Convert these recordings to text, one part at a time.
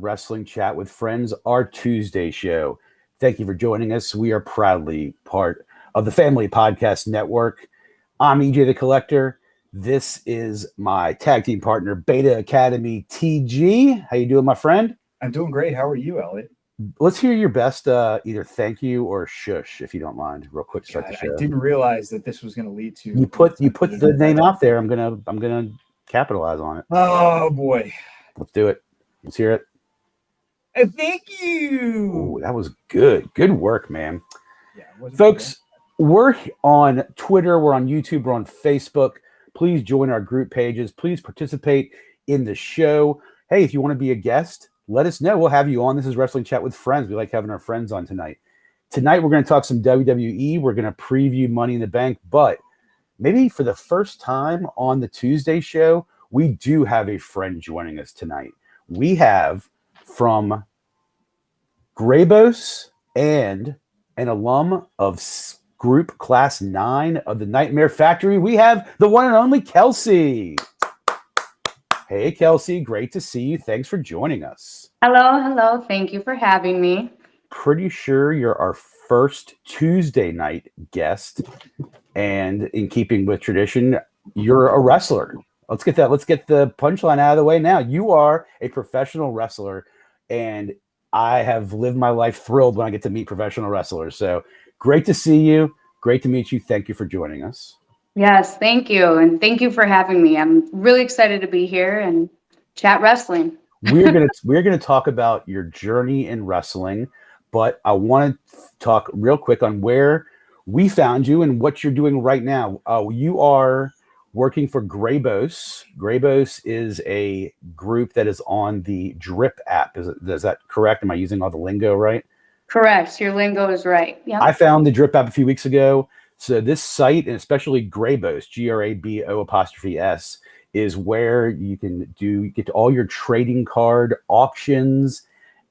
Wrestling Chat with Friends, our Tuesday show. Thank you for joining us. We are proudly part of the Family Podcast Network. I'm EJ the Collector. This is my tag team partner, Beta Academy TG. How you doing, my friend? I'm doing great. How are you, Elliot? Let's hear your best either thank you or shush, if you don't mind, real quick to start the show. I didn't realize that this was going to lead to you put the name out there. I'm gonna capitalize on it. Oh boy, let's do it. Let's hear it. Thank you. Ooh, that was good. Good work, man. Yeah, folks, we're on Twitter, we're on YouTube, we're on Facebook. Please join our group pages. Please participate in the show. Hey, if you want to be a guest, let us know. We'll have you on. This is Wrestling Chat with Friends. We like having our friends on tonight. Tonight, we're going to talk some WWE. We're going to preview Money in the Bank. But maybe for the first time on the Tuesday show, we do have a friend joining us tonight. We have from Graybos and an alum of Group Class 9 of the Nightmare Factory, we have the one and only Kelsey. Hey, Kelsey, great to see you. Thanks for joining us. Hello. Thank you for having me. Pretty sure you're our first Tuesday night guest. And in keeping with tradition, you're a wrestler. Let's get the punchline out of the way now. You are a professional wrestler, and I have lived my life thrilled when I get to meet professional wrestlers. So great to see you. Great to meet you. Thank you for joining us. Yes, thank you. And thank you for having me. I'm really excited to be here and chat wrestling. We're gonna talk about your journey in wrestling, but I want to talk real quick on where we found you and what you're doing right now. You are working for Graybos. Graybos is a group that is on the Drip app. Is that correct? Am I using all the lingo right? Correct. Your lingo is right. Yeah. I found the Drip app a few weeks ago. So this site, and especially Graybos, GRABO''S, is where you can get all your trading card auctions.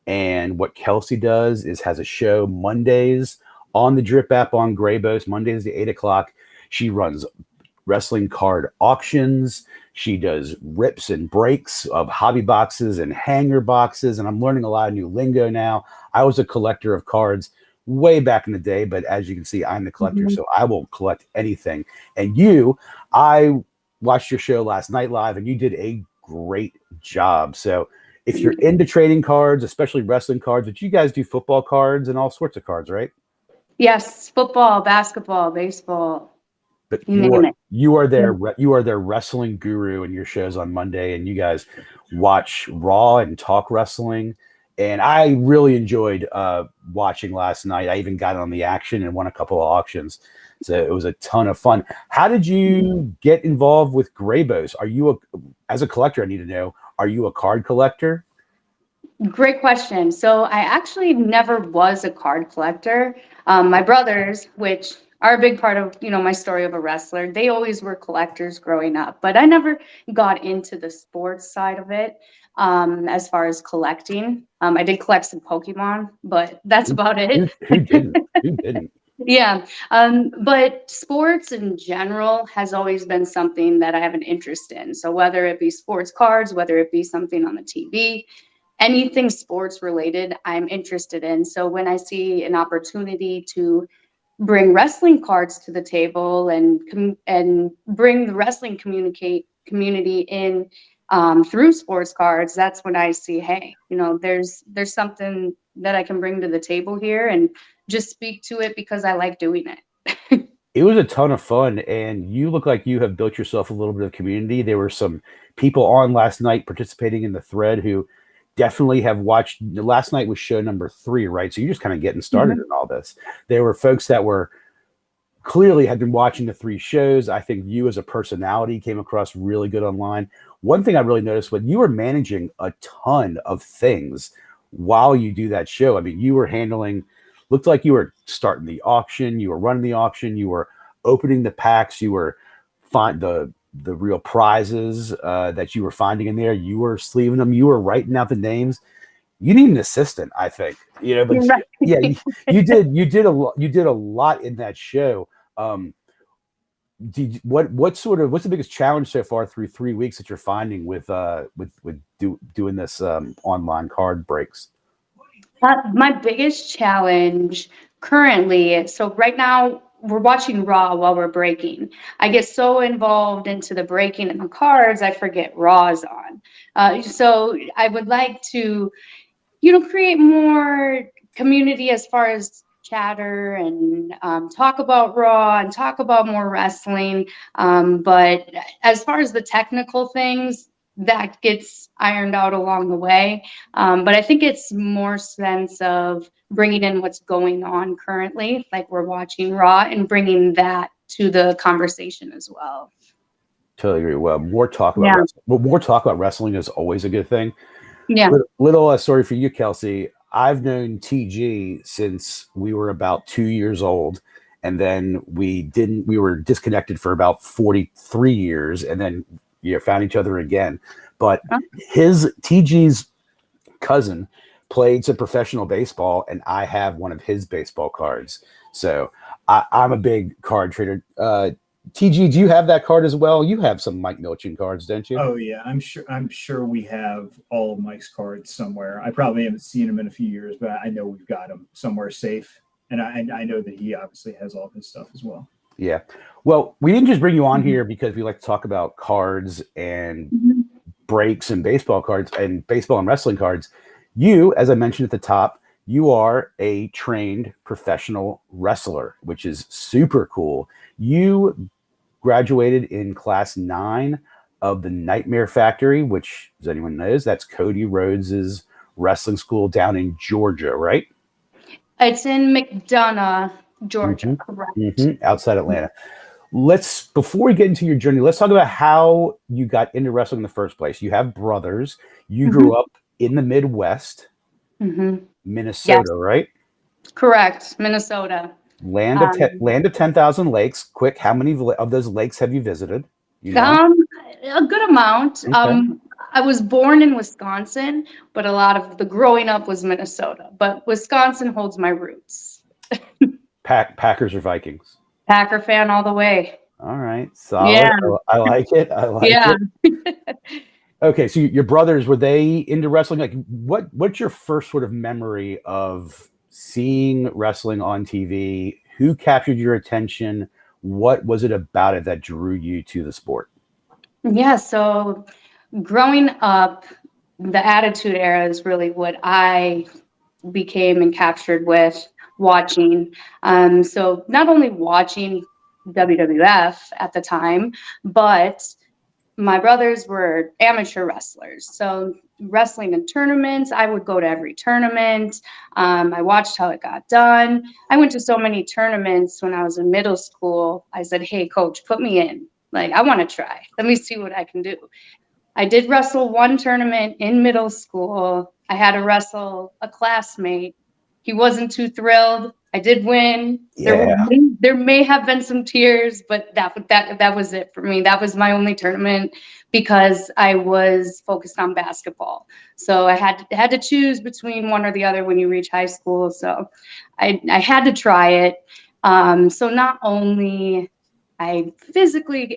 And what Kelsey does is has a show Mondays on the Drip app on Graybos, Mondays at 8 o'clock. She runs wrestling card auctions. She does rips and breaks of hobby boxes and hanger boxes. And I'm learning a lot of new lingo now. I was a collector of cards way back in the day, but as you can see, I'm the collector, so I will collect anything. And I watched your show last night live, and you did a great job. So if you're into trading cards, especially wrestling cards, but you guys do football cards and all sorts of cards, right? Yes, football, basketball, baseball. But you are their wrestling guru in your shows on Monday, and you guys watch Raw and talk wrestling. And I really enjoyed watching last night. I even got on the action and won a couple of auctions. So it was a ton of fun. How did you get involved with Graybos? As a collector, I need to know, are you a card collector? Great question. So I actually never was a card collector. My brothers, which are a big part of, my story of a wrestler, they always were collectors growing up, but I never got into the sports side of it. As far as collecting, I did collect some Pokemon, but that's about it. Who didn't? Yeah. But sports in general has always been something that I have an interest in. So whether it be sports cards, whether it be something on the TV, anything sports related, I'm interested in. So when I see an opportunity to bring wrestling cards to the table and bring the wrestling community in through sports cards, that's when I see, hey, there's something that I can bring to the table here and just speak to it because I like doing it. It was a ton of fun, and you look like you have built yourself a little bit of community. There were some people on last night participating in the thread who definitely have watched. Last night was show number 3, right? So you're just kind of getting started in all this. There were folks that were clearly had been watching the 3 shows. I think you as a personality came across really good online. One thing I really noticed when you were managing a ton of things while you do that show, I mean, you were looked like you were starting the auction, you were running the auction, you were opening the packs, you were the real prizes that you were finding in there, you were sleeving them, you were writing out the names. You need an assistant, I think. But yeah, you did a lot in that show. what's the biggest challenge so far through 3 weeks that you're finding with doing this online card breaks? My biggest challenge currently, so right now we're watching Raw while we're breaking. I get so involved into the breaking and the cards, I forget Raw is on. So I would like to, create more community as far as chatter and talk about Raw and talk about more wrestling. But as far as the technical things, that gets ironed out along the way. But I think it's more sense of bringing in what's going on currently, like we're watching Raw, and bringing that to the conversation as well. Totally agree. Well, more talk about wrestling. Well, more talk about wrestling is always a good thing. Yeah. Little story for you, Kelsey. I've known TG since we were about 2 years old, and then we were disconnected for about 43 years, and then found each other again. But TG's cousin played some professional baseball, and I have one of his baseball cards. So I'm a big card trader. TG, do you have that card as well? You have some Mike Milchin cards, don't you? Oh yeah, I'm sure we have all of Mike's cards somewhere. I probably haven't seen them in a few years, but I know we've got them somewhere safe. And I know that he obviously has all his stuff as well. Yeah. Well, we didn't just bring you on here because we like to talk about cards and breaks and baseball cards and baseball and wrestling cards. You, as I mentioned at the top, you are a trained professional wrestler, which is super cool. You graduated in class 9 of the Nightmare Factory, which, as anyone knows, that's Cody Rhodes's wrestling school down in Georgia, right? It's in McDonough, Georgia, correct. Outside Atlanta. Before we get into your journey, let's talk about how you got into wrestling in the first place. You have brothers. You grew up in the Midwest, Minnesota, right? Correct, Minnesota. Land of 10,000 lakes. Quick, how many of those lakes have you visited? A good amount. Okay. I was born in Wisconsin, but a lot of the growing up was Minnesota. But Wisconsin holds my roots. Packers or Vikings? Packer fan all the way. All right, solid. Yeah. I like it. It. Okay, so your brothers, were they into wrestling? Like, what's your first sort of memory of seeing wrestling on TV? Who captured your attention? What was it about it that drew you to the sport? Yeah, so growing up, the Attitude Era is really what I became and captured with watching. So not only watching WWF at the time, but my brothers were amateur wrestlers. So wrestling in tournaments, I would go to every tournament. I watched how it got done. I went to so many tournaments when I was in middle school. I said, hey, coach, put me in. Like, I want to try. Let me see what I can do. I did wrestle one tournament in middle school. I had to wrestle a classmate. He wasn't too thrilled. I did win. Yeah. There may have been some tears, but that was it for me. That was my only tournament because I was focused on basketball. So I had to choose between one or the other when you reach high school. So I had to try it. So not only I physically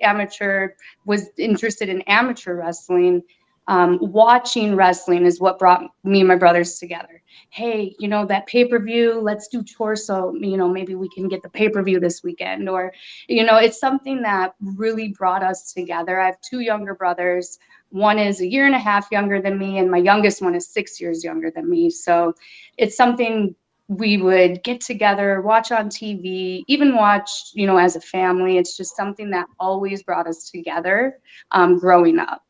was interested in amateur wrestling. Watching wrestling is what brought me and my brothers together. Hey, that pay-per-view, let's do torso. Maybe we can get the pay-per-view this weekend. Or, it's something that really brought us together. I have 2 younger brothers. One is 1.5 years younger than me, and my youngest one is 6 years younger than me. So it's something we would get together, watch on TV, even watch, as a family. It's just something that always brought us together growing up.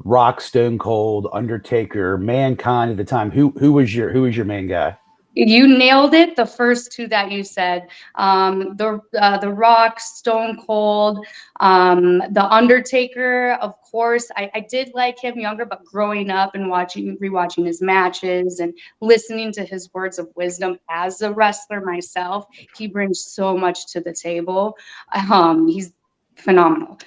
Rock, Stone Cold, Undertaker, Mankind at the time. Who was your main guy? You nailed it. The first 2 that you said, the Rock, Stone Cold, the Undertaker. Of course, I did like him younger, but growing up and rewatching his matches and listening to his words of wisdom as a wrestler myself, he brings so much to the table. He's phenomenal.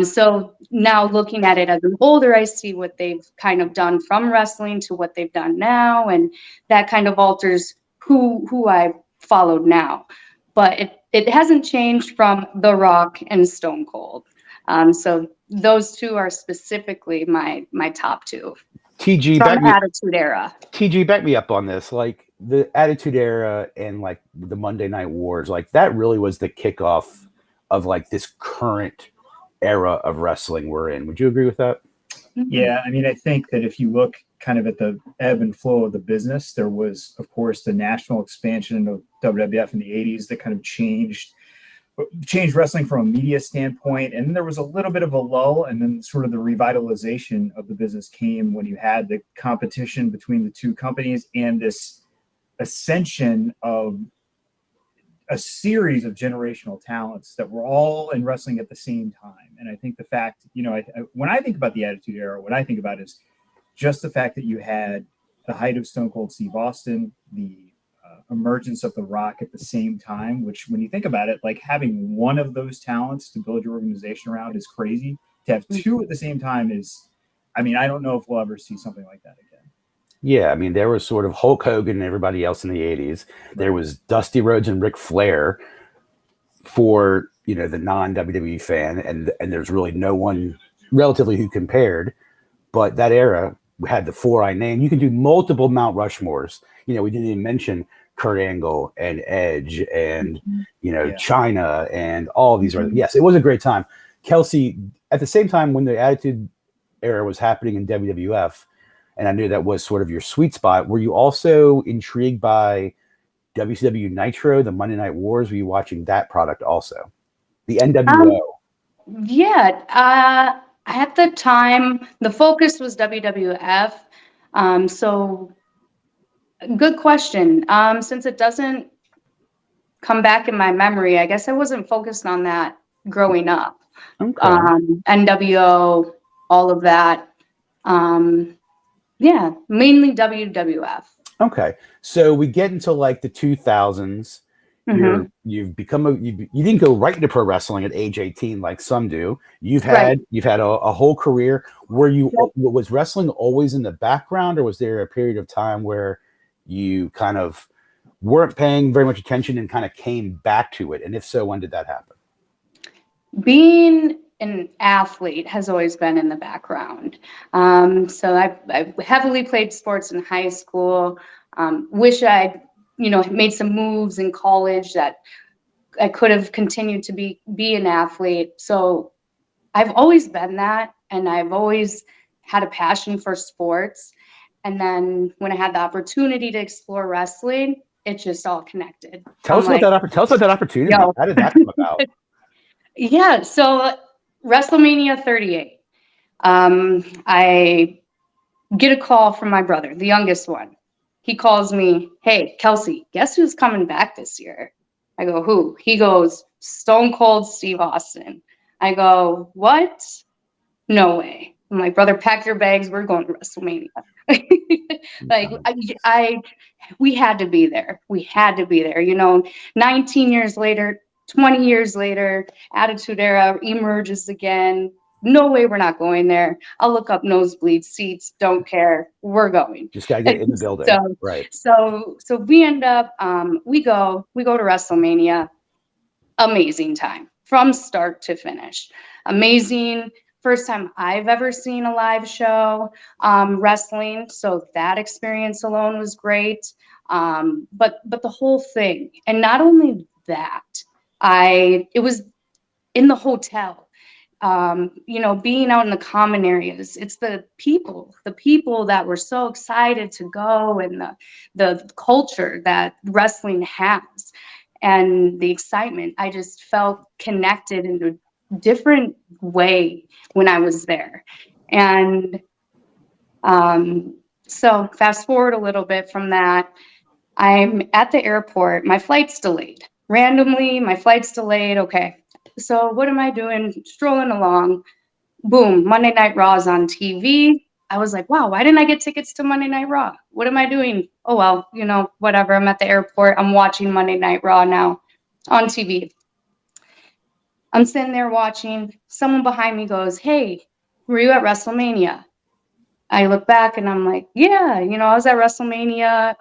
So now looking at it as an older, I see what they've kind of done from wrestling to what they've done now, and that kind of alters who I followed now. but it hasn't changed from The Rock and Stone Cold. So those two are specifically my top two TG, from Attitude Era. TG, back me up on this. Like the Attitude Era and like the Monday Night Wars, like that really was the kickoff of like this current era of wrestling we're in. Would you agree with that? Yeah, I mean, I think that if you look kind of at the ebb and flow of the business, there was, of course, the national expansion of WWF in the 80s that kind of changed wrestling from a media standpoint. And then there was a little bit of a lull, and then sort of the revitalization of the business came when you had the competition between the two companies and this ascension of a series of generational talents that were all in wrestling at the same time. And I think the fact, when I think about the Attitude Era, what I think about is just the fact that you had the height of Stone Cold Steve Austin, the emergence of The Rock at the same time, which when you think about it, like having one of those talents to build your organization around is crazy. To have two at the same time is, I mean, I don't know if we'll ever see something like that again. Yeah, I mean, there was sort of Hulk Hogan and everybody else in the 80s. There was Dusty Rhodes and Ric Flair for, the non-WWE fan, and there's really no one relatively who compared. But that era had the four I named. You can do multiple Mount Rushmores. We didn't even mention Kurt Angle and Edge and, China and all of these. Yes, it was a great time. Kelsey, at the same time when the Attitude Era was happening in WWF, and I knew that was sort of your sweet spot, were you also intrigued by WCW Nitro, the Monday Night Wars? Were you watching that product also? The NWO? Yeah. At the time, the focus was WWF. So good question. Since it doesn't come back in my memory, I guess I wasn't focused on that growing up. Okay. NWO, all of that. Yeah, mainly WWF. Okay, so we get into like the 2000s. You've become you didn't go right into pro wrestling at age 18 like some do. You've had a whole career. Was wrestling always in the background, or was there a period of time where you kind of weren't paying very much attention and kind of came back to it? And if so, when did that happen? Being an athlete has always been in the background. So I heavily played sports in high school. Wish I'd made some moves in college that I could have continued to be an athlete. So I've always been that, and I've always had a passion for sports. And then when I had the opportunity to explore wrestling, it just all connected. Tell us about that opportunity. Yo. How did that come about? Yeah, so WrestleMania 38. I get a call from my brother, the youngest one. He calls me, "Hey, Kelsey, guess who's coming back this year?" I go, "Who?" He goes, "Stone Cold Steve Austin." I go, "What? No way." I'm like, "Brother, pack your bags. We're going to WrestleMania." We had to be there. We had to be there. 19 years later, 20 years later, Attitude Era emerges again. No way we're not going there. I'll look up nosebleed seats. Don't care. We're going. Just gotta get in the building. Right. So we end up, we go to WrestleMania. Amazing time from start to finish. Amazing. First time I've ever seen a live show, wrestling. So that experience alone was great. But the whole thing, and not only that, it was in the hotel. Being out in the common areas, it's the people that were so excited to go, and the culture that wrestling has, and the excitement. I just felt connected in a different way when I was there. And so fast forward a little bit from that, I'm at the airport. My flight's delayed. Randomly, my flight's delayed. Okay. So what am I doing? Strolling along. Boom, Monday Night Raw is on TV. I was like, wow, why didn't I get tickets to Monday Night Raw? What am I doing? Oh, well, whatever. I'm at the airport. I'm watching Monday Night Raw now on TV. I'm sitting there watching. Someone behind me goes, "Hey, were you at WrestleMania?" I look back and I'm like, yeah, I was at WrestleMania,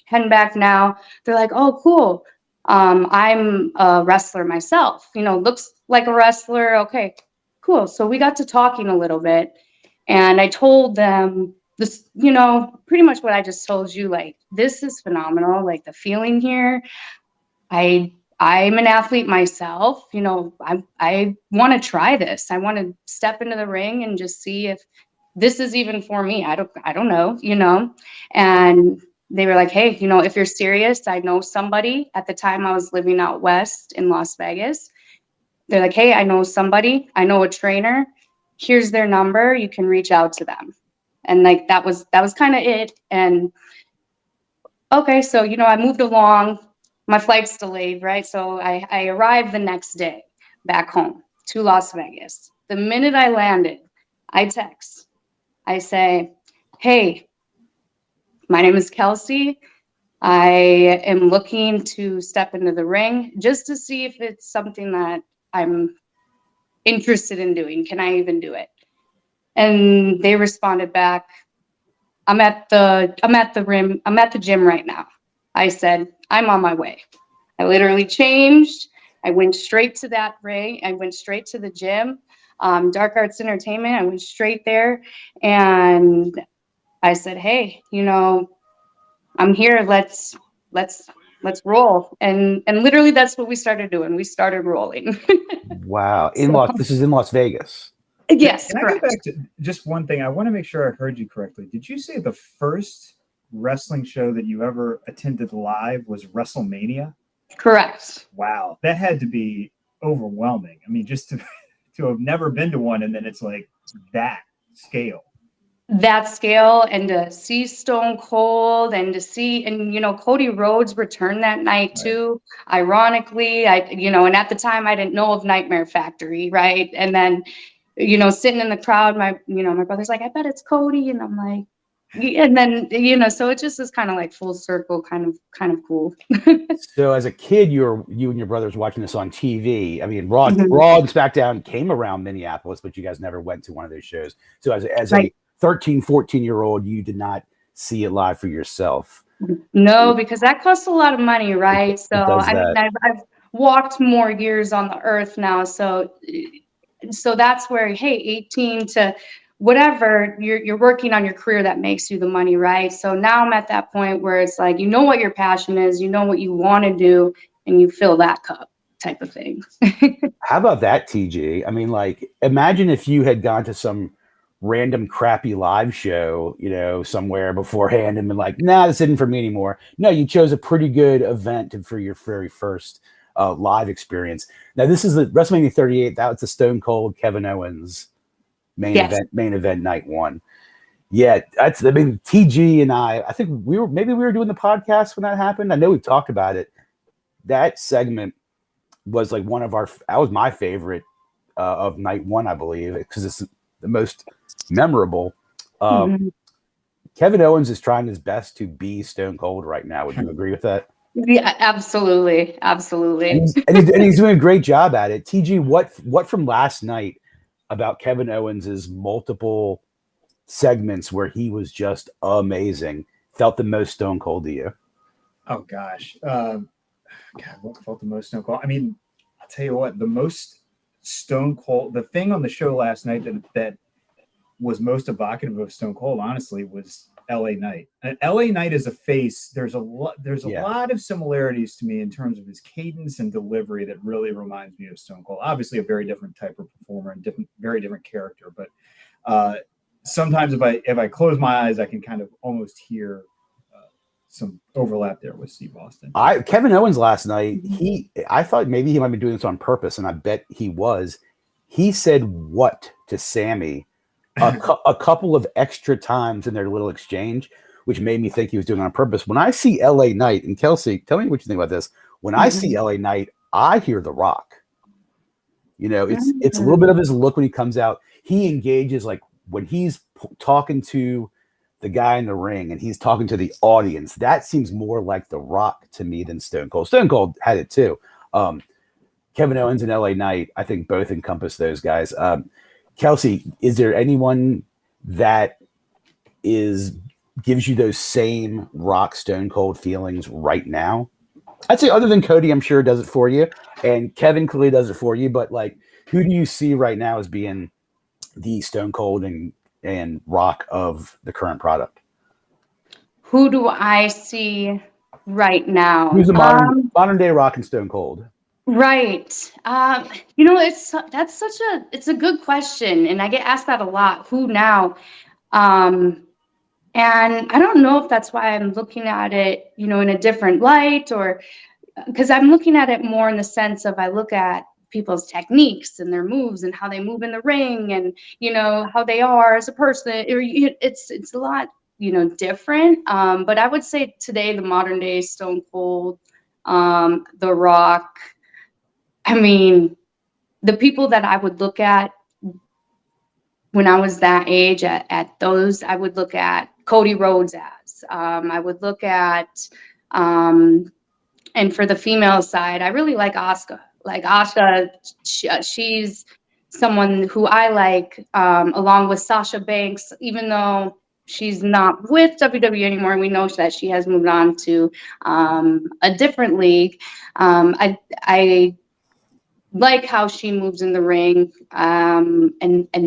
heading back now. They're like, "Oh, cool. I'm a wrestler myself, looks like a wrestler. Okay, cool. So we got to talking a little bit, and I told them this, pretty much what I just told you, like, this is phenomenal. Like, the feeling here, I'm an athlete myself. I want to try this. I want to step into the ring and just see if this is even for me. I don't know. And they were like, hey, if you're serious, I know somebody. At the time I was living out west in Las Vegas. They're like, hey, I know somebody. I know a trainer. Here's their number. You can reach out to them. And like, that was kind of it. And okay, so, I moved along. My flight's delayed, right? So I arrived the next day back home to Las Vegas. The minute I landed, I text. I say, hey, my name is Kelsey. I am looking to step into the ring just to see if it's something that I'm interested in doing. Can I even do it? And they responded back, I'm at the gym right now. I said, I'm on my way. I literally changed. I went straight to that ring. I went straight to the gym, Dark Arts Entertainment. I went straight there, and I said, hey, I'm here. Let's roll. And literally that's what we started doing. We started rolling. Wow. This is in Las Vegas. Yes, Can correct. I go back to just one thing? I want to make sure I heard you correctly. Did you say the first wrestling show that you ever attended live was WrestleMania? Correct. Wow, that had to be overwhelming. I mean, just to have never been to one, and then it's like that scale. That scale, and to see Stone Cold, and to see, and Cody Rhodes returned that night too. Ironically, and at the time I didn't know of Nightmare Factory, right? And then, sitting in the crowd, my brother's like, I bet it's Cody, and I'm like, and then so it just is kind of like full circle, kind of cool. So as a kid, you and your brothers watching this on TV. I mean, Raw and SmackDown came around Minneapolis, but you guys never went to one of those shows. So as a 13, 14-year-old, you did not see it live for yourself. No, because that costs a lot of money, right? So I've walked more years on the earth now. So that's where, hey, 18 to whatever, you're working on your career that makes you the money, right? So now I'm at that point where it's like, what your passion is, what you want to do, and you fill that cup type of thing. How about that, TG? I mean, like, imagine if you had gone to some random crappy live show, somewhere beforehand and been like, nah, this isn't for me anymore. No, you chose a pretty good event for your very first live experience. Now, this is the WrestleMania 38. That was the Stone Cold Kevin Owens main event night one. Yeah, TG and I think we were doing the podcast when that happened. I know we've talked about it. That segment was like that was my favorite of night one, I believe, because it's the most memorable. Kevin Owens is trying his best to be Stone Cold right now. Would you agree with that? Yeah, absolutely. And he's doing a great job at it. TG, what from last night about Kevin Owens's multiple segments where he was just amazing felt the most Stone Cold to you? Oh gosh, what felt the most Stone Cold? I mean, I'll tell you what, the most Stone Cold, the thing on the show last night that was most evocative of Stone Cold, honestly, was LA Knight. And LA Knight as a face, there's a lot of similarities to me in terms of his cadence and delivery that really reminds me of Stone Cold. Obviously a very different type of performer and very different character, but sometimes if I close my eyes, I can kind of almost hear some overlap there with Steve Austin. Kevin Owens last night, I thought maybe he might be doing this on purpose, and I bet he was. He said "what" to Sammy a couple of extra times in their little exchange, which made me think he was doing it on purpose. When I see LA Knight, and Kelsey, tell me what you think about this. When I see LA Knight, I hear The Rock. It's a little bit of his look when he comes out. He engages, like when he's talking to the guy in the ring and he's talking to the audience. That seems more like The Rock to me than Stone Cold. Stone Cold had it too. Kevin Owens and LA Knight, I think both encompass those guys. Kelsey, is there anyone that gives you those same Rock Stone Cold feelings right now? I'd say other than Cody, I'm sure does it for you, and Kevin clearly does it for you. But like, who do you see right now as being the Stone Cold and Rock of the current product? Who do I see right now? Who's the modern day Rock and Stone Cold? Right. It's a good question, and I get asked that a lot. Who now? And I don't know if that's why I'm looking at it, in a different light, or because I'm looking at it more in the sense of I look at people's techniques and their moves and how they move in the ring, and how they are as a person. It's a lot different. But I would say today the modern day Stone Cold, The Rock. I mean, the people that I would look at when I was that age at those, I would look at Cody Rhodes as. I would look at, and for the female side, I really like Asuka. Like Asuka, she's someone who I like, along with Sasha Banks, even though she's not with WWE anymore. We know that she has moved on to a different league. I like how she moves in the ring, and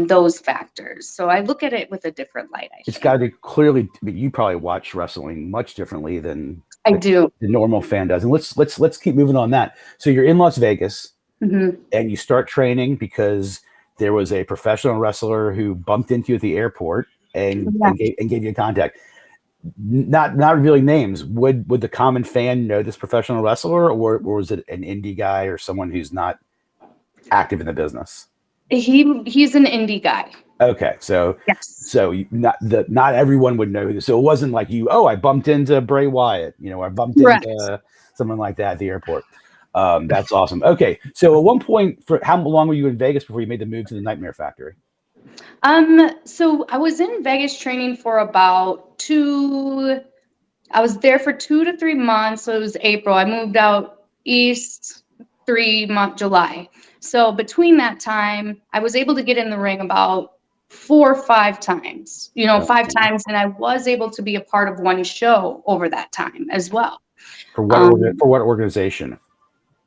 those factors. So I look at it with a different light. It's got to be clearly. You probably watch wrestling much differently than I do. The normal fan does. And let's keep moving on that. So you're in Las Vegas, and you start training because there was a professional wrestler who bumped into you at the airport and gave you a contact. Not revealing names. Would the common fan know this professional wrestler, or was it an indie guy or someone who's not active in the business? He's an indie guy. Okay, so yes, so not everyone would know this. So it wasn't like I bumped into Bray Wyatt, or I bumped into someone like that at the airport. That's awesome. Okay, so at one point, for how long were you in Vegas before you made the move to the Nightmare Factory? So I was in Vegas training for about I was there for 2 to 3 months. So it was April. I moved out east 3-month July. So between that time, I was able to get in the ring about 4 or 5 times, 5 times. And I was able to be a part of one show over that time as well. For what organization?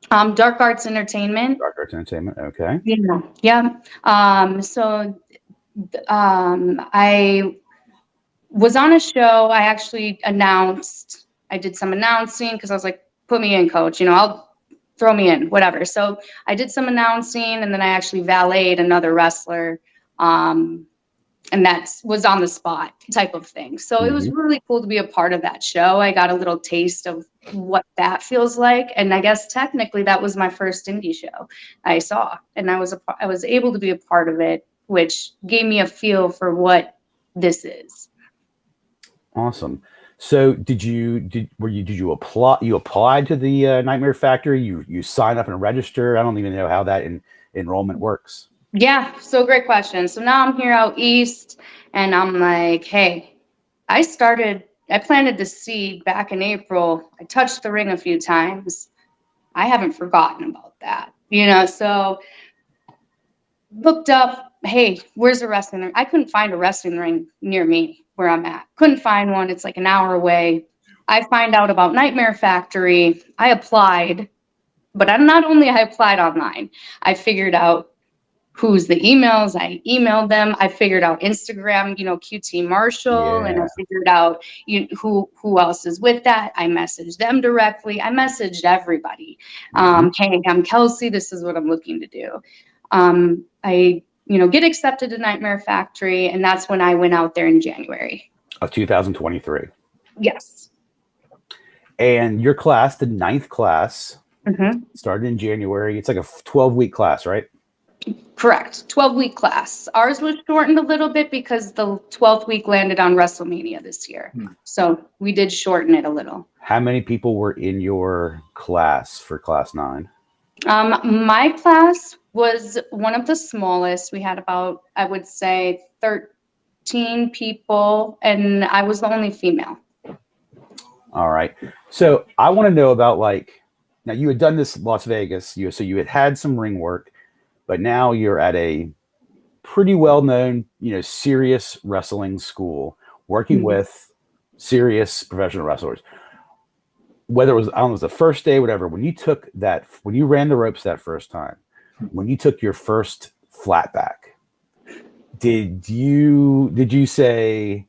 Dark Arts Entertainment. Dark Arts Entertainment. Okay. Yeah. I was on a show. I actually announced. I did some announcing because I was like, "Put me in, coach. I'll throw me in, whatever." So I did some announcing, and then I actually valeted another wrestler, and that was on the spot type of thing. So it was really cool to be a part of that show. I got a little taste of what that feels like, and I guess technically that was my first indie show I saw, and I was able to be a part of it, which gave me a feel for what this is. Awesome. So did you apply? You applied to the Nightmare Factory? You sign up and register? I don't even know how that enrollment works. Yeah, so great question. So now I'm here out east, and I'm like, hey, I planted the seed back in April. I touched the ring a few times. I haven't forgotten about that, so looked up, hey, where's a wrestling ring? I couldn't find a wrestling ring near me where I'm at. Couldn't find one. It's like an hour away. I find out about Nightmare Factory. I applied, but not only I applied online, I figured out who's the emails. I emailed them. I figured out Instagram, QT Marshall, and I figured out who else is with that. I messaged them directly. I messaged everybody. Hey, I'm Kelsey. This is what I'm looking to do. I get accepted to Nightmare Factory, and that's when I went out there in January of 2023. Yes. And your class, the 9th class, started in January. It's like a 12-week class, right? Correct. 12-week class. Ours was shortened a little bit because the 12th week landed on WrestleMania this year. So we did shorten it a little. How many people were in your class for class 9? My class was one of the smallest. We had about, I would say, 13 people, and I was the only female. All right. So I want to know about, now you had done this in Las Vegas, so you had some ring work, but now you're at a pretty well-known, serious wrestling school, working with serious professional wrestlers. whether it was, I don't know, it was the first day, whatever, when you ran the ropes that first time, when you took your first flat back, did you say,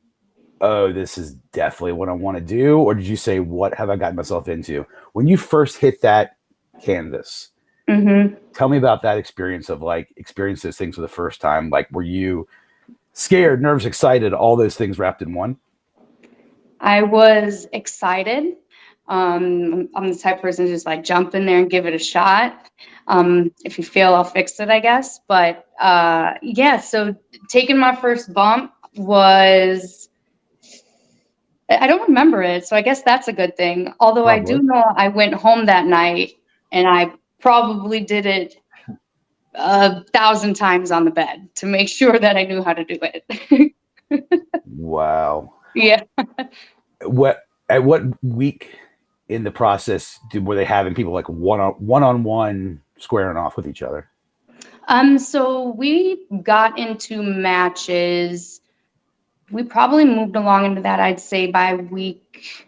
oh, this is definitely what I want to do? Or did you say, what have I gotten myself into? When you first hit that canvas, tell me about that experience of like experience those things for the first time. Like, were you scared, nervous, excited, all those things wrapped in one? I was excited. I'm the type of person to just like jump in there and give it a shot. If you fail, I'll fix it, I guess. But yeah, so taking my first bump was, I don't remember it. So I guess that's a good thing. Although I do know I went home that night and I probably did it 1,000 times on the bed to make sure that I knew how to do it. Wow. Yeah. At what week in the process were they having people like one-on-one squaring off with each other? So we got into matches. We probably moved along into that, I'd say, by week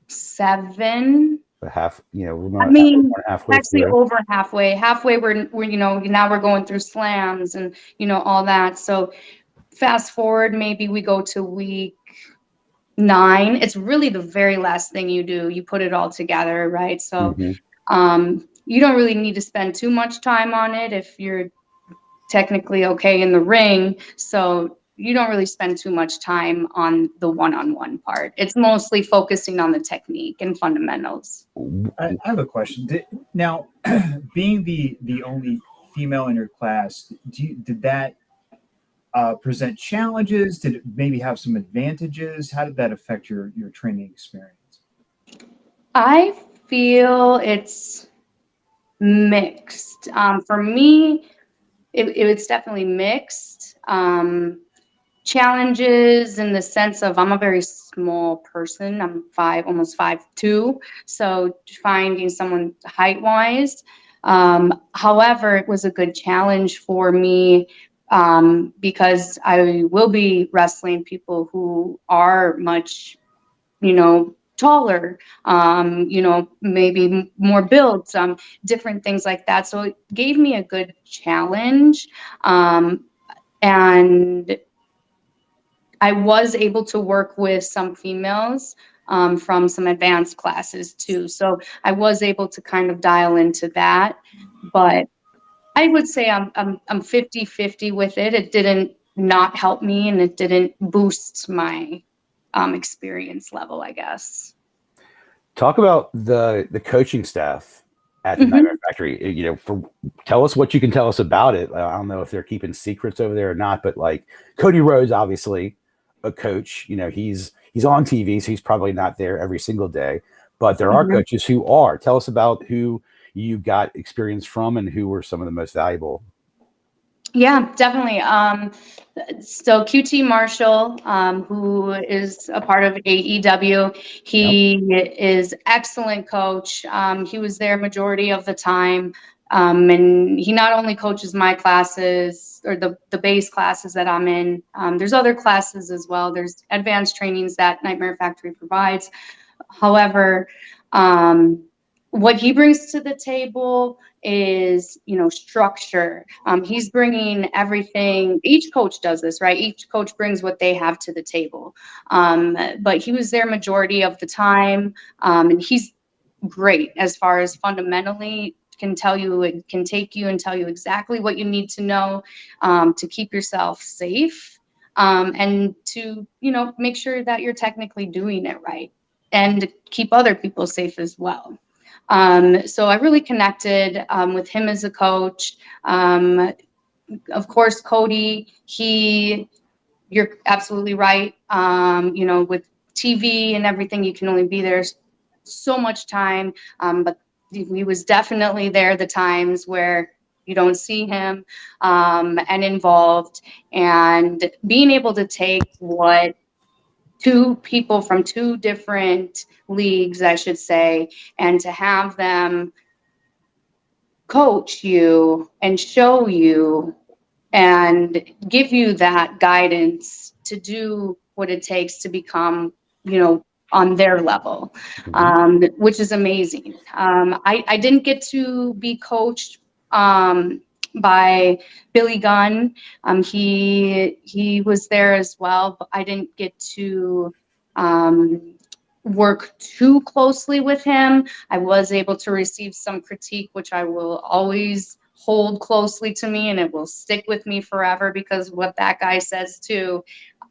7. We're I mean, halfway actually through. over halfway. Halfway, we're now we're going through slams and all that. So fast forward, maybe we go to week 9. It's really the very last thing you do. You put it all together, right? So you don't really need to spend too much time on it if you're technically okay in the ring. So you don't really spend too much time on the one-on-one part. It's mostly focusing on the technique and fundamentals. I have a question. Now, being the only female in your class, did that present challenges? Did it maybe have some advantages? How did that affect your training experience? I feel it's mixed. For me, it was definitely mixed. Challenges in the sense of I'm a very small person. I'm almost 5'2", so finding someone height-wise. However, it was a good challenge for me because I will be wrestling people who are much, taller, maybe more built, different things like that. So it gave me a good challenge. And I was able to work with some females from some advanced classes too. So I was able to kind of dial into that, but I would say I'm 50-50 with it. It didn't not help me and it didn't boost my experience level, I guess. Talk about the coaching staff at the Nightmare Factory. Tell us what you can tell us about it. I don't know if they're keeping secrets over there or not, but like Cody Rhodes, obviously a coach, he's on TV, so he's probably not there every single day, but there are coaches who are. Tell us about who you got experience from and who were some of the most valuable. Yeah, definitely. So QT Marshall, who is a part of AEW, he is excellent coach. He was there majority of the time. And he not only coaches my classes or the base classes that I'm in, there's other classes as well. There's advanced trainings that Nightmare Factory provides. However, what he brings to the table is, structure. He's bringing everything. Each coach does this, right? Each coach brings what they have to the table. But he was there majority of the time. And he's great as far as fundamentally can tell you, it can take you and tell you exactly what you need to know to keep yourself safe and to, make sure that you're technically doing it right and keep other people safe as well. So I really connected with him as a coach. Of course, Cody, you're absolutely right. With TV and everything, you can only be there so much time. But he was definitely there the times where you don't see him and involved, and being able to take what two people from two different leagues, I should say, and to have them coach you and show you and give you that guidance to do what it takes to become, on their level, which is amazing. I didn't get to be coached by Billy Gunn. He was there as well, but I didn't get to work too closely with him. I was able to receive some critique, which I will always hold closely to me, and it will stick with me forever, because what that guy says too,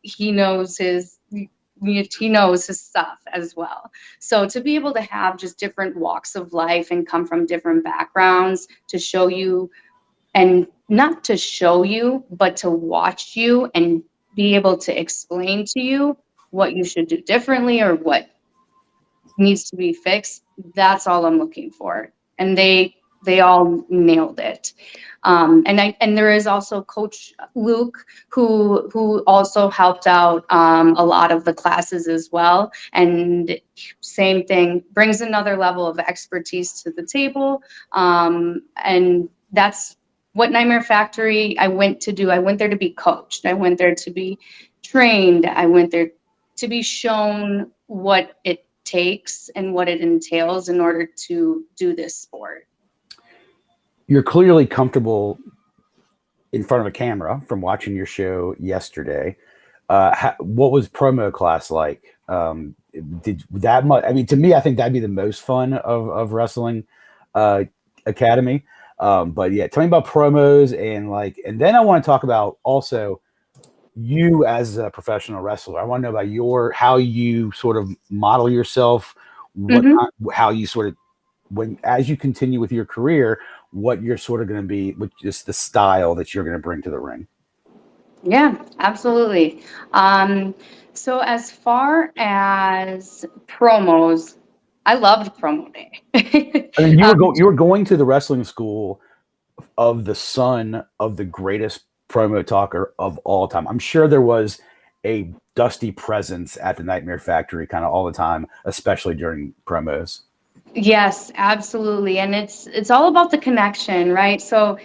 he knows his stuff as well. So to be able to have just different walks of life and come from different backgrounds to show you, and not to show you, but to watch you and be able to explain to you what you should do differently or what needs to be fixed, that's all I'm looking for. And they all nailed it. And there is also Coach Luke, who also helped out a lot of the classes as well. And same thing, brings another level of expertise to the table. And that's what Nightmare Factory I went to do. I went there to be coached. I went there to be trained. I went there to be shown what it takes and what it entails in order to do this sport. You're clearly comfortable in front of a camera from watching your show yesterday. What was promo class like? Did that much? I mean, to me, I think that'd be the most fun of Wrestling Academy. But yeah, tell me about promos and then I want to talk about also you as a professional wrestler. I want to know about how you sort of model yourself, how you sort of, as you continue with your career, what you're sort of going to be, with just the style that you're going to bring to the ring. Yeah, absolutely. So as far as promos, I loved promo day. I mean, you were going to the wrestling school of the son of the greatest promo talker of all time. I'm sure there was a Dusty presence at the Nightmare Factory kind of all the time, especially during promos. Yes, absolutely. And it's all about the connection, right? So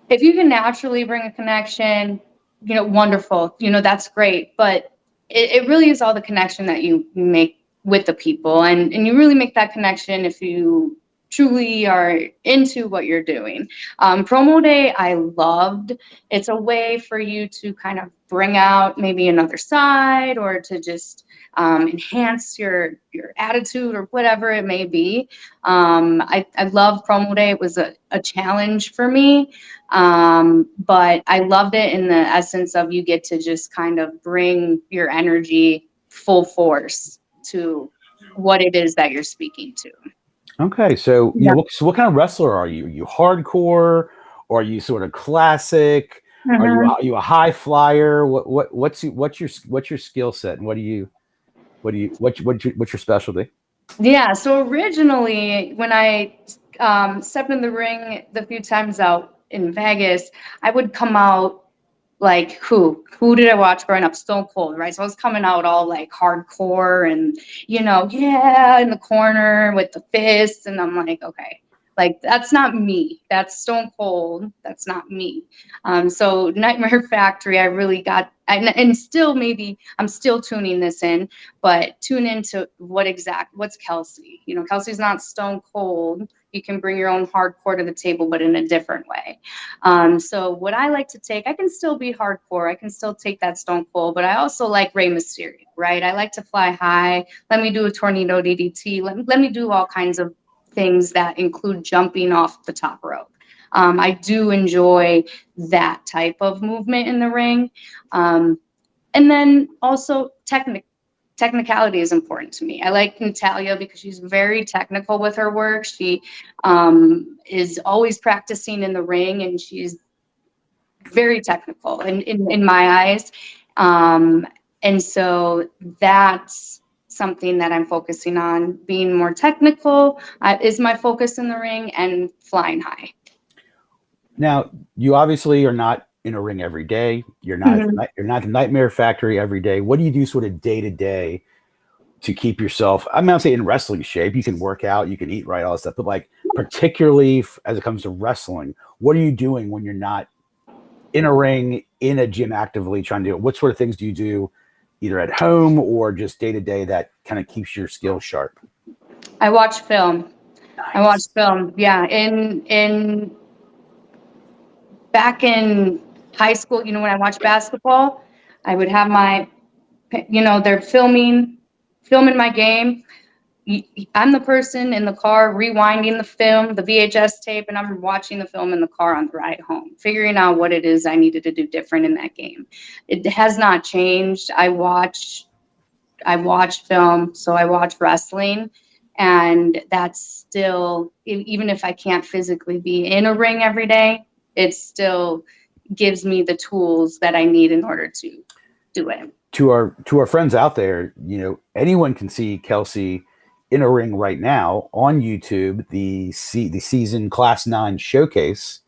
if you can naturally bring a connection, wonderful, that's great. But it really is all the connection that you make with the people. And you really make that connection if you truly are into what you're doing. Promo day, I loved. It's a way for you to kind of bring out maybe another side, or to just enhance your attitude, or whatever it may be. I love promo day. It was a challenge for me, but I loved it in the essence of you get to just kind of bring your energy full force to what it is that you're speaking to. Okay, so so what kind of wrestler are you? Are you hardcore, or are you sort of classic? Are you a high flyer? What's your skill set, and what's your specialty? Yeah, so originally when I stepped in the ring the few times out in Vegas, I would come out like who did I watch growing up? Stone Cold, right? So I was coming out all like hardcore and in the corner with the fists, and I'm like, okay, like that's not me. That's Stone Cold. That's not me. So Nightmare Factory, I really got, and still maybe I'm still tuning this in, but tune into what's Kelsey. Kelsey's not Stone Cold. You can bring your own hardcore to the table, but in a different way. So what I like to take, I can still be hardcore. I can still take that Stone Cold, but I also like Rey Mysterio, right? I like to fly high. Let me do a tornado DDT. Let me do all kinds of things that include jumping off the top rope. I do enjoy that type of movement in the ring. And then also technicality is important to me. I like Natalia because she's very technical with her work. She is always practicing in the ring, and she's very technical in my eyes. And so that's something that I'm focusing on. Being more technical is my focus in the ring, and flying high. Now, you obviously are not in a ring every day. You're not the Nightmare Factory every day. What do you do sort of day to day to keep yourself, I'm not saying in wrestling shape? You can work out, you can eat right, all that stuff, but like particularly as it comes to wrestling, what are you doing when you're not in a ring, in a gym actively trying to do it? What sort of things do you do either at home or just day to day that kind of keeps your skills sharp? I watch film. Nice. I watch film. Yeah. Back in high school, when I watched basketball, I would have they're filming my game. I'm the person in the car rewinding the film, the VHS tape, and I'm watching the film in the car on the ride home, figuring out what it is I needed to do different in that game. It has not changed. I watch film, so I watch wrestling, and that's still, even if I can't physically be in a ring every day, it still gives me the tools that I need in order to do it. To our friends out there, anyone can see Kelsey in a ring right now on YouTube. The season Class 9 showcase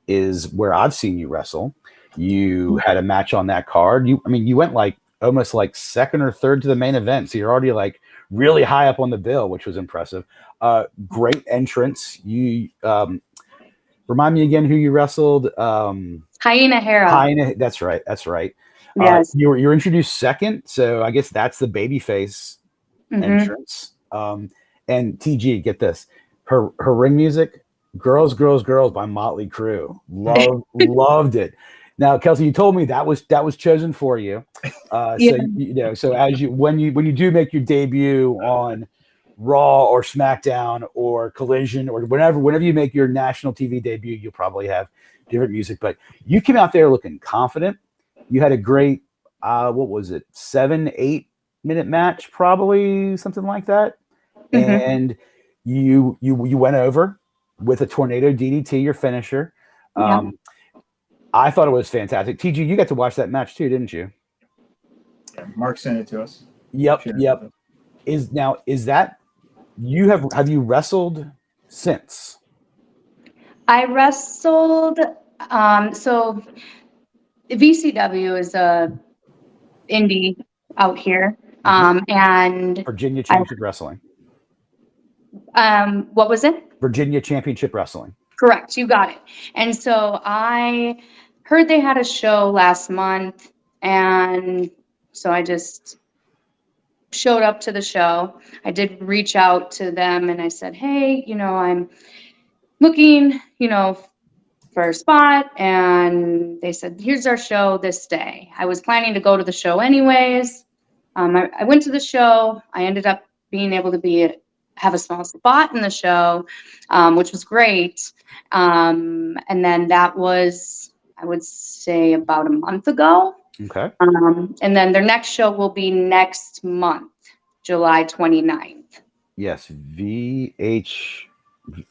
is where I've seen you wrestle. You had a match on that card. You went almost second or third to the main event. So you're already really high up on the bill, which was impressive. Great entrance. You remind me again who you wrestled. Hyena Hera. That's right. Yes. You were introduced second, so I guess that's the babyface entrance. And TG, get this, her ring music, "Girls, Girls, Girls" by Motley Crue. Loved it. Now, Kelsey, you told me that was chosen for you. Yeah. So when you do make your debut on Raw or SmackDown or Collision or whenever you make your national TV debut, you'll probably have different music. But you came out there looking confident. You had a great, 7-8 minute match, probably something like that. And you went over with a tornado DDT, your finisher. I thought it was fantastic. TG, you got to watch that match too, didn't you? Yeah, Mark sent it to us. Yep. Have you wrestled since? I wrestled. So VCW is a indie out here, and Virginia Championship Wrestling. What was it? Virginia Championship Wrestling. Correct, you got it. And so I heard they had a show last month, and so I just showed up to the show. I did reach out to them, and I said, "Hey, I'm looking, for a spot," and they said, "Here's our show this day." I was planning to go to the show anyways. I went to the show. I ended up being able to have a small spot in the show, which was great. And then that was, I would say, about a month ago. Okay. And then their next show will be next month, July 29th. Yes,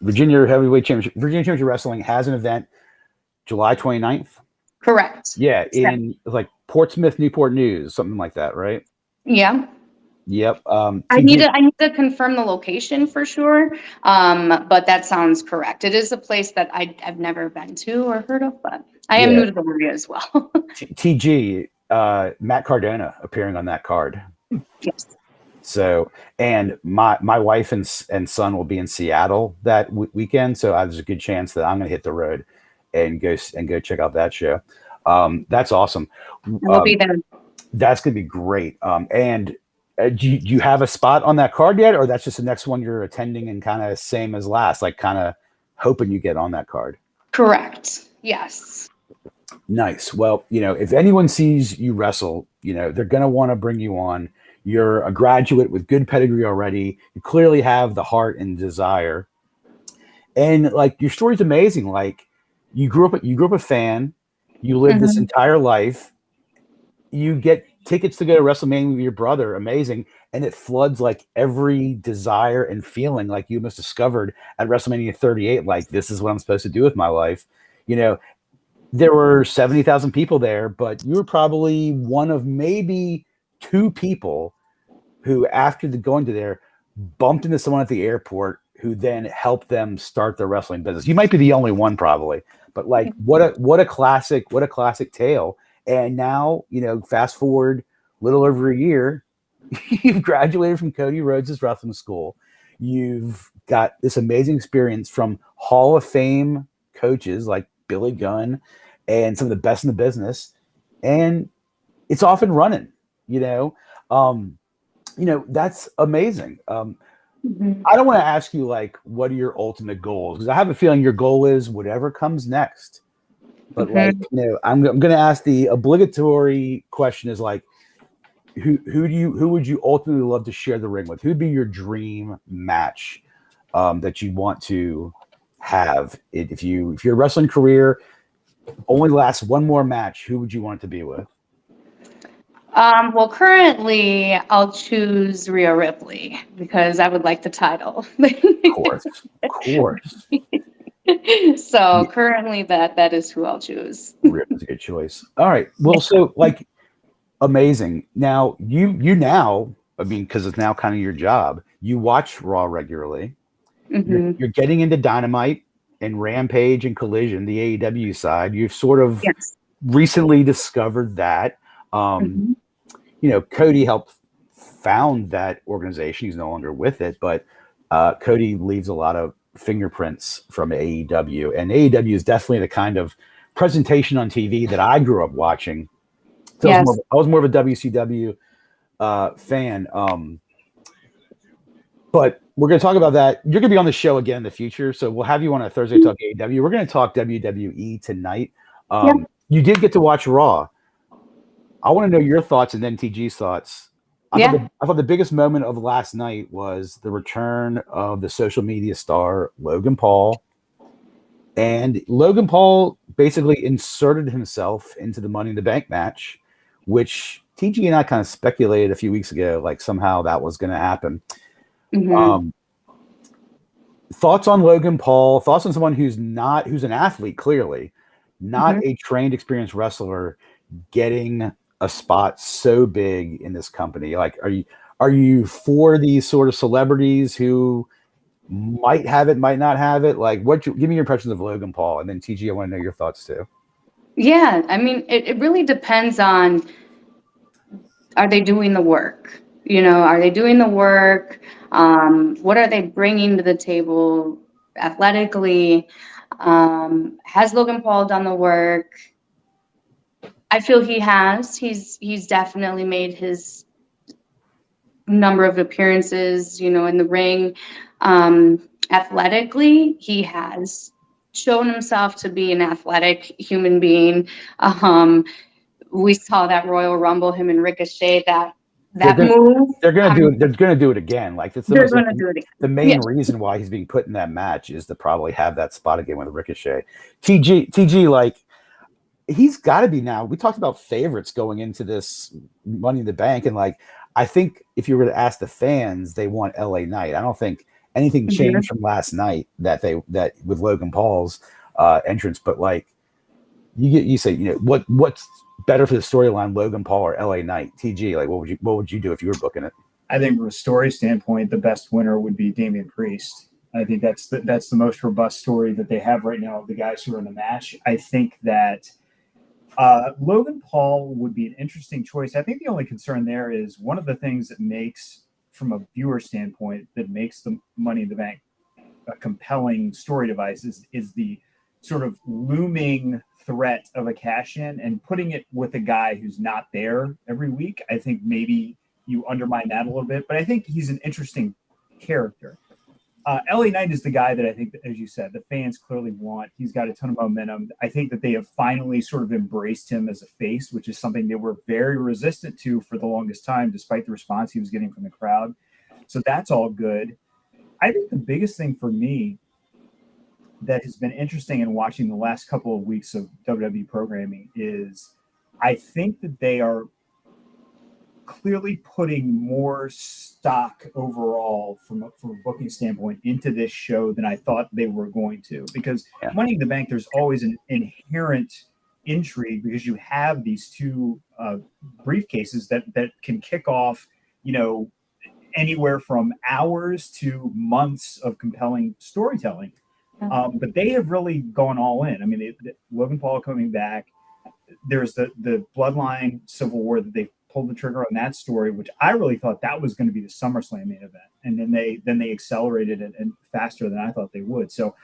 Virginia Heavyweight Championship. Virginia Championship Wrestling has an event July 29th. Correct. Yeah, in Portsmouth, Newport News, something like that, right? Yeah. Yep. I need to confirm the location for sure, but that sounds correct. It is a place that I've never been to or heard of, but I am new to the area as well. TG, Matt Cardona appearing on that card. Yes. So, and my wife and son will be in Seattle that weekend, so there's a good chance that I'm going to hit the road and go check out that show. That's awesome. We'll be there. That's going to be great. And do you have a spot on that card yet, or that's just the next one you're attending and kind of same as last, kind of hoping you get on that card? Correct. Yes. Nice. Well, if anyone sees you wrestle, they're going to want to bring you on. You're a graduate with good pedigree already. You clearly have the heart and desire. And your story's amazing. You grew up a fan. You lived this entire life. You get tickets to go to WrestleMania with your brother. Amazing. And it floods every desire and feeling you must have discovered at WrestleMania 38. This is what I'm supposed to do with my life. There were 70,000 people there, but you were probably one of maybe 2 people who, after going to there, bumped into someone at the airport who then helped them start their wrestling business. You might be the only one, probably, but what a classic tale. And now, fast forward a little over a year, you've graduated from Cody Rhodes' wrestling school. You've got this amazing experience from Hall of Fame coaches like Billy Gunn and some of the best in the business, and it's off and running. you know. Um, that's amazing. Mhm. I don't want to ask you like what are your ultimate goals, because I have a feeling your goal is whatever comes next. But like, Mhm. I'm going to ask the obligatory question is like, who would you ultimately love to share the ring with? Who'd be your dream match that you want to have? If your wrestling career only lasts one more match, who would you want it to be with? Well, currently I'll choose Rhea Ripley because I would like the title. Of course, of course. So Yeah, currently that is who I'll choose. Rip is a good choice. All right. Well, so like amazing. Now you now, I mean, because it's now kind of your job. You watch Raw regularly. Hmm. You're getting into Dynamite and Rampage and Collision, the AEW side. You've sort of Yes. recently discovered that. Um, Hmm. Cody helped found that organization. He's no longer with it, but Cody leaves a lot of fingerprints from AEW, and AEW is definitely the kind of presentation on TV that I grew up watching. So Yes. I was more of a WCW fan. But we're going to talk about that. You're going to be on the show again in the future, so we'll have you on a Thursday talk AEW. We're going to talk WWE tonight. Yep. You did get to watch Raw. I want to know your thoughts and then TG's thoughts. Yeah. I thought the biggest moment of last night was the return of the social media star Logan Paul. And Logan Paul basically inserted himself into the Money in the Bank match, which TG and I kind of speculated a few weeks ago, like somehow that was going to happen. Hmm. Um, Thoughts on Logan Paul? Thoughts on someone who's an athlete, clearly, not Hmm. a trained, experienced wrestler, getting a spot so big in this company? Like, are you for these sort of celebrities who might have it, might not have it? Like, give me your impressions of Logan Paul, and then TG, I want to know your thoughts too. Yeah. I mean, it really depends on, are they doing the work? Are they doing the work? What are they bringing to the table athletically? Has Logan Paul done the work? I feel he has. He's definitely made his number of appearances, in the ring. Athletically, he has shown himself to be an athletic human being. Um, we saw that Royal Rumble, him and Ricochet, They're that gonna move. they're gonna do it again. Like it's They're going to do it the again. main Yes. reason why he's being put in that match is to probably have that spot again with Ricochet. TG, like he's got to be now. We talked about favorites going into this Money in the Bank, and like I think if you were to ask the fans, they want LA Knight. I don't think anything Mhm. changed from last night that with Logan Paul's entrance, but like you say, what's better for the storyline, Logan Paul or LA Knight? TG, like what would you do if you were booking it? I think from a story standpoint, the best winner would be Damian Priest. I think that's the most robust story that they have right now of the guys who are in the match. I think that Logan Paul would be an interesting choice. I think the only concern there is one of the things that makes, from a viewer standpoint, that makes the Money in the Bank a compelling story device is the sort of looming threat of a cash in, and putting it with a guy who's not there every week. I think maybe you undermine that a little bit, but I think he's an interesting character. LA Knight is the guy that I think, as you said, the fans clearly want. He's got a ton of momentum. I think that they have finally sort of embraced him as a face, which is something they were very resistant to for the longest time, despite the response he was getting from the crowd. So that's all good. I think the biggest thing for me that has been interesting in watching the last couple of weeks of WWE programming is I think that they are clearly putting more stock overall from a booking standpoint into this show than I thought they were going to. Because Yeah. Money in the Bank, there's always an inherent intrigue because you have these two briefcases that can kick off, anywhere from hours to months of compelling storytelling. But they have really gone all in. I mean, Logan Paul coming back. There's the Bloodline Civil War that they pulled the trigger on that story, which I really thought that was going to be the SummerSlam main event, and then they accelerated it and faster than I thought they would. So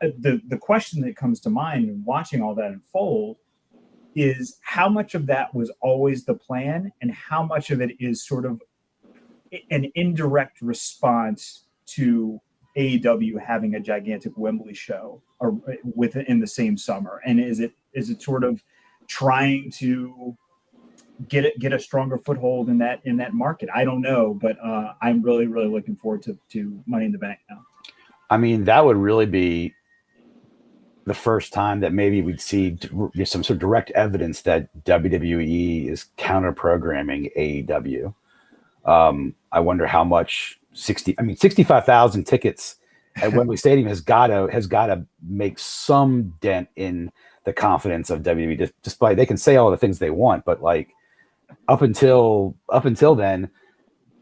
the question that comes to mind in watching all that unfold is how much of that was always the plan and how much of it is sort of an indirect response to AEW having a gigantic Wembley show or within the same summer. And is it sort of trying to get a stronger foothold in that market? I don't know, but I'm really, really looking forward to Money in the Bank now. I mean, that would really be the first time that maybe we'd see some sort of direct evidence that WWE is counter programming AEW. I wonder how much 65,000 tickets at Wembley Stadium has got to make some dent in the confidence of WWE. Despite they can say all the things they want, but like up until then,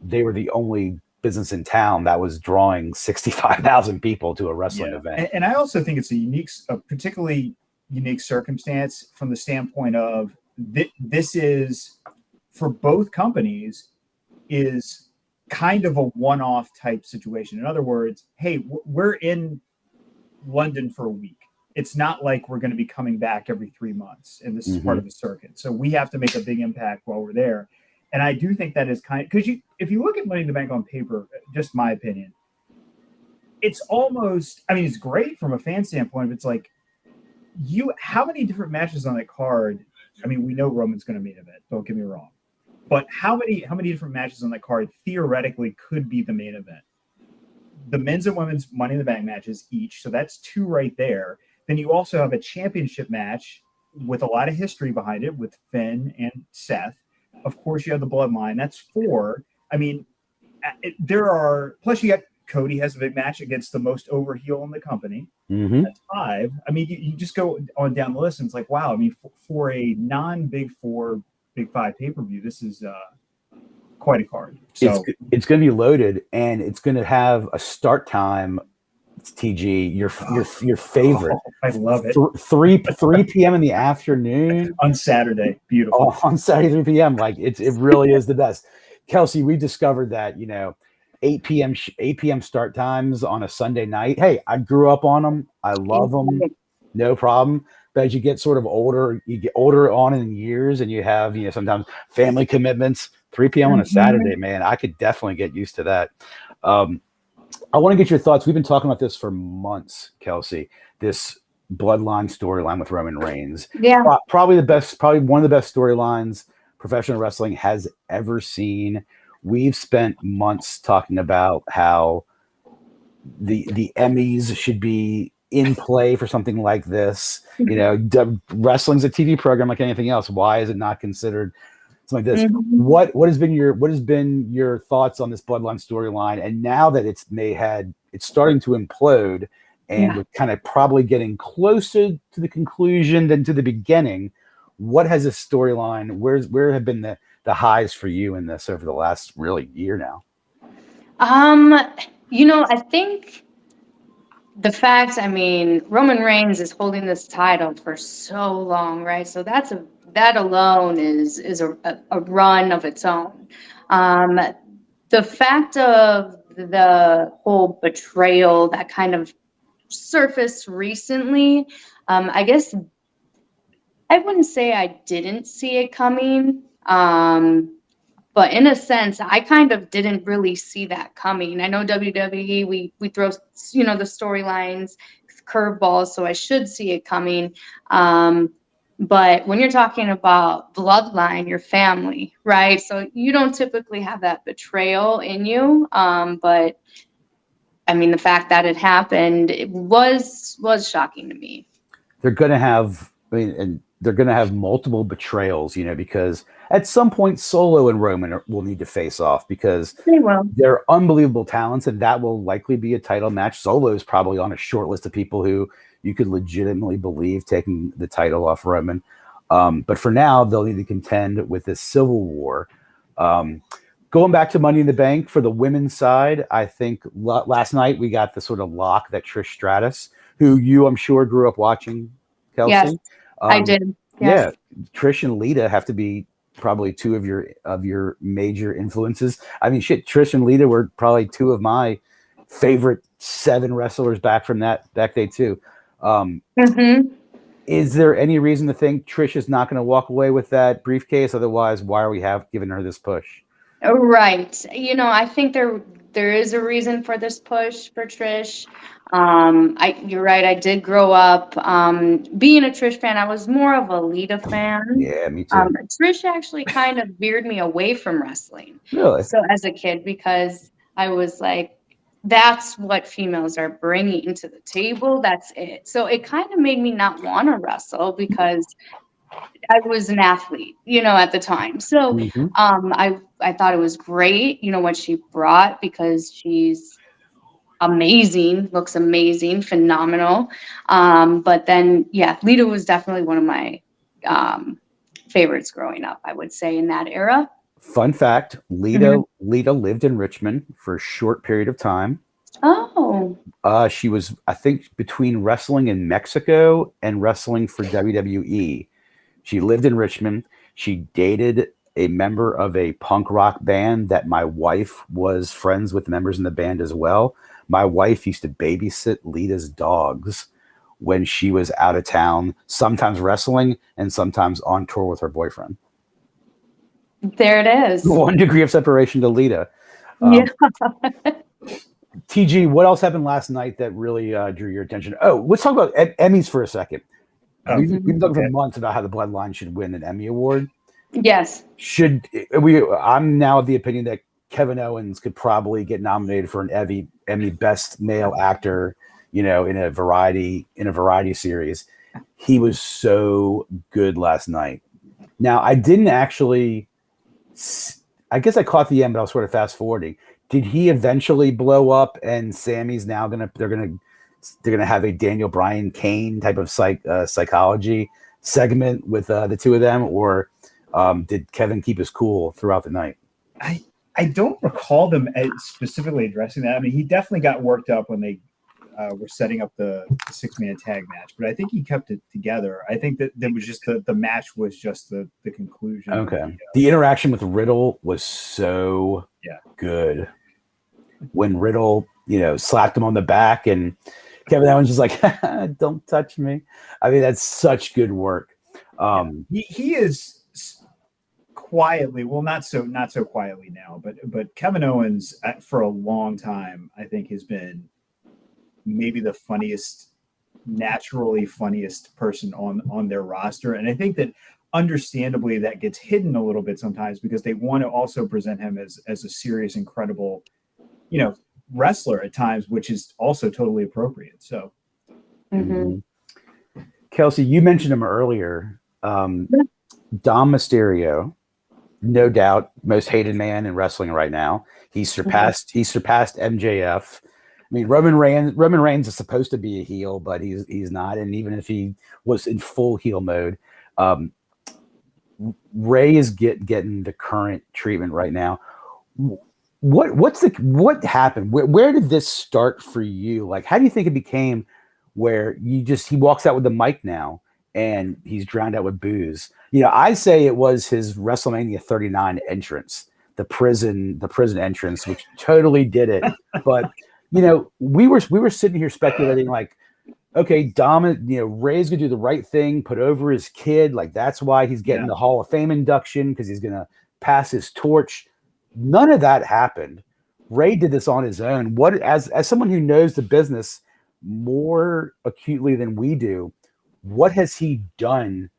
they were the only business in town that was drawing 65,000 people to a wrestling event. And I also think it's a particularly unique circumstance from the standpoint of this is, for both companies, is kind of a one-off type situation. In other words, hey, we're in London for a week. It's not like we're going to be coming back every 3 months, and this is part of the circuit. So we have to make a big impact while we're there. And I do think that is because if you look at Money in the Bank on paper, just my opinion, it's almost, I mean, it's great from a fan standpoint, but it's like how many different matches on that card? I mean, we know Roman's going to main event, don't get me wrong. But how many different matches on that card theoretically could be the main event? The men's and women's Money in the Bank matches each, so that's 2 right there. Then you also have a championship match with a lot of history behind it with Finn and Seth. Of course, you have the Bloodline. That's 4. I mean, plus you got Cody has a big match against the most over heel in the company. That's 5. I mean, you just go on down the list and it's like, wow. I mean, for a non-Big 4, Big 5 pay-per-view, this is quite a card. So it's going to be loaded, and it's going to have a start time. It's TG, your favorite. I love it. 3 p.m. in the afternoon on Saturday. Beautiful. On Saturday 3 p.m. Like it really is the best. Kelsey, we discovered that 8 p.m. start times on a Sunday night. Hey, I grew up on them. I love them. No problem. But as you get sort of older, you get older on in years, and you have sometimes family commitments. 3 p.m. on a Saturday, man, I could definitely get used to that. I want to get your thoughts. We've been talking about this for months, Kelsey. This Bloodline storyline with Roman Reigns. Yeah. Probably one of the best storylines professional wrestling has ever seen. We've spent months talking about how the Emmys should be in play for something like this. Wrestling's a TV program like anything else. Why is it not considered something like this? What has been your thoughts on this Bloodline storyline? And now that it's starting to implode, and we're kind of probably getting closer to the conclusion than to the beginning. What has this storyline? Where have been the highs for you in this over the last really year now? I think the fact, Roman Reigns is holding this title for so long, right? So that alone is a run of its own. The fact of the whole betrayal that kind of surfaced recently, I guess I wouldn't say I didn't see it coming, but in a sense, I kind of didn't really see that coming. I know WWE, we throw, the storylines, curveballs, so I should see it coming. But when you're talking about bloodline, your family, right? So you don't typically have that betrayal in you. But the fact that it happened, it was shocking to me. They're going to have, they're going to have multiple betrayals, because at some point Solo and Roman will need to face off, because they're unbelievable talents, and that will likely be a title match. Solo is probably on a short list of people who you could legitimately believe taking the title off Roman. But for now, they'll need to contend with this civil war. Going back to Money in the Bank for the women's side, I think last night we got the sort of lock that Trish Stratus, who you, I'm sure, grew up watching, Kelsey. Yes, I did. Yes. Yeah, Trish and Lita have to be probably 2 of your major influences. Trish and Lita were probably 2 of my favorite 7 wrestlers back from that day too. Is there any reason to think Trish is not going to walk away with that briefcase? Otherwise, why are we giving her this push? Right. I think there is a reason for this push for Trish. You're right. I did grow up being a Trish fan. I was more of a Lita fan. Yeah, me too. Trish actually kind of veered me away from wrestling. Really? So as a kid, because I was like, that's what females are bringing to the table. That's it. So it kind of made me not want to wrestle because I was an athlete, at the time. So I thought it was great, what she brought, because she's amazing, looks amazing, phenomenal. But then, yeah, Lita was definitely one of my favorites growing up, I would say, in that era. Fun fact, Lita lived in Richmond for a short period of time. Oh. She was, I think, between wrestling in Mexico and wrestling for WWE. She lived in Richmond. She dated a member of a punk rock band that my wife was friends with members in the band as well. My wife used to babysit Lita's dogs when she was out of town, sometimes wrestling and sometimes on tour with her boyfriend. There it is. 1 degree of separation to Lita. Yeah. TG, what else happened last night that really drew your attention? Oh, let's talk about Emmys for a second. We've been talking for months about how the Bloodline should win an Emmy Award. Yes. I'm now of the opinion that Kevin Owens could probably get nominated for an Emmy Best Male Actor, in a variety series. He was so good last night. Now, I didn't actually. I guess I caught the end, but I was sort of fast forwarding. Did he eventually blow up, and Sammy's now they're gonna have a Daniel Bryan Kane type of psychology segment with the two of them, or did Kevin keep his cool throughout the night? I don't recall them specifically addressing that. I mean, he definitely got worked up when they were setting up the 6-man tag match, but I think he kept it together. I think that there was just the match was just the conclusion. Okay. The interaction with Riddle was so good. When Riddle, slapped him on the back, and Kevin Owens just like, don't touch me. I mean, that's such good work. He is quietly, well, not so quietly now, but Kevin Owens for a long time, I think, has been maybe the naturally funniest person on their roster. And I think that understandably that gets hidden a little bit sometimes because they want to also present him as a serious, incredible, wrestler at times, which is also totally appropriate. So Kelsey, you mentioned him earlier. Dom Mysterio, no doubt most hated man in wrestling right now. He surpassed MJF. I mean, Roman Reigns is supposed to be a heel, but he's not. And even if he was in full heel mode, Ray is getting the current treatment right now. What happened? Where did this start for you? Like, how do you think it became where he walks out with the mic now and he's drowned out with booze? I say it was his WrestleMania 39 entrance, the prison entrance, which totally did it. But we were sitting here speculating like, okay, Ray's gonna do the right thing, put over his kid, like that's why he's getting the Hall of Fame induction, because he's gonna pass his torch. None of that happened. Ray did this on his own. What, as someone who knows the business more acutely than we do, what has he done?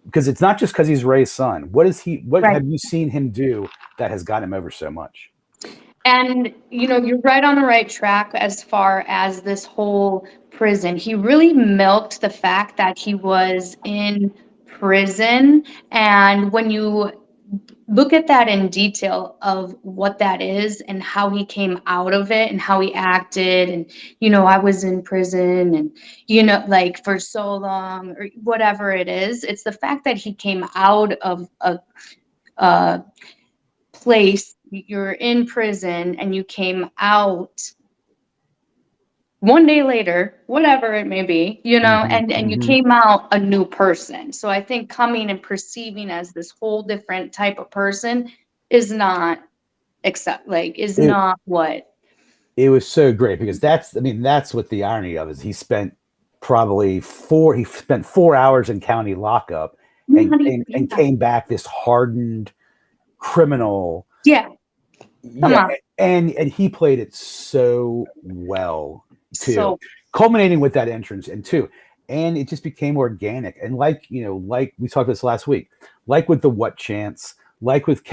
Because it's not just because he's Ray's son. What have you seen him do that has got him over so much? And, you're right on the right track as far as this whole prison. He really milked the fact that he was in prison. And when you look at that in detail of what that is and how he came out of it and how he acted, and, I was in prison and, like for so long or whatever it is, it's the fact that he came out of a place. You're in prison and you came out one day later, whatever it may be, and you came out a new person. So I think coming and perceiving as this whole different type of person is not not what. It was so great because that's what the irony of is he spent probably he spent 4 hours in county lockup and came back this hardened criminal. Yeah. Come on. And he played it so well too, So culminating with that entrance and it just became organic. And like we talked this last week, like with the What Chance, like with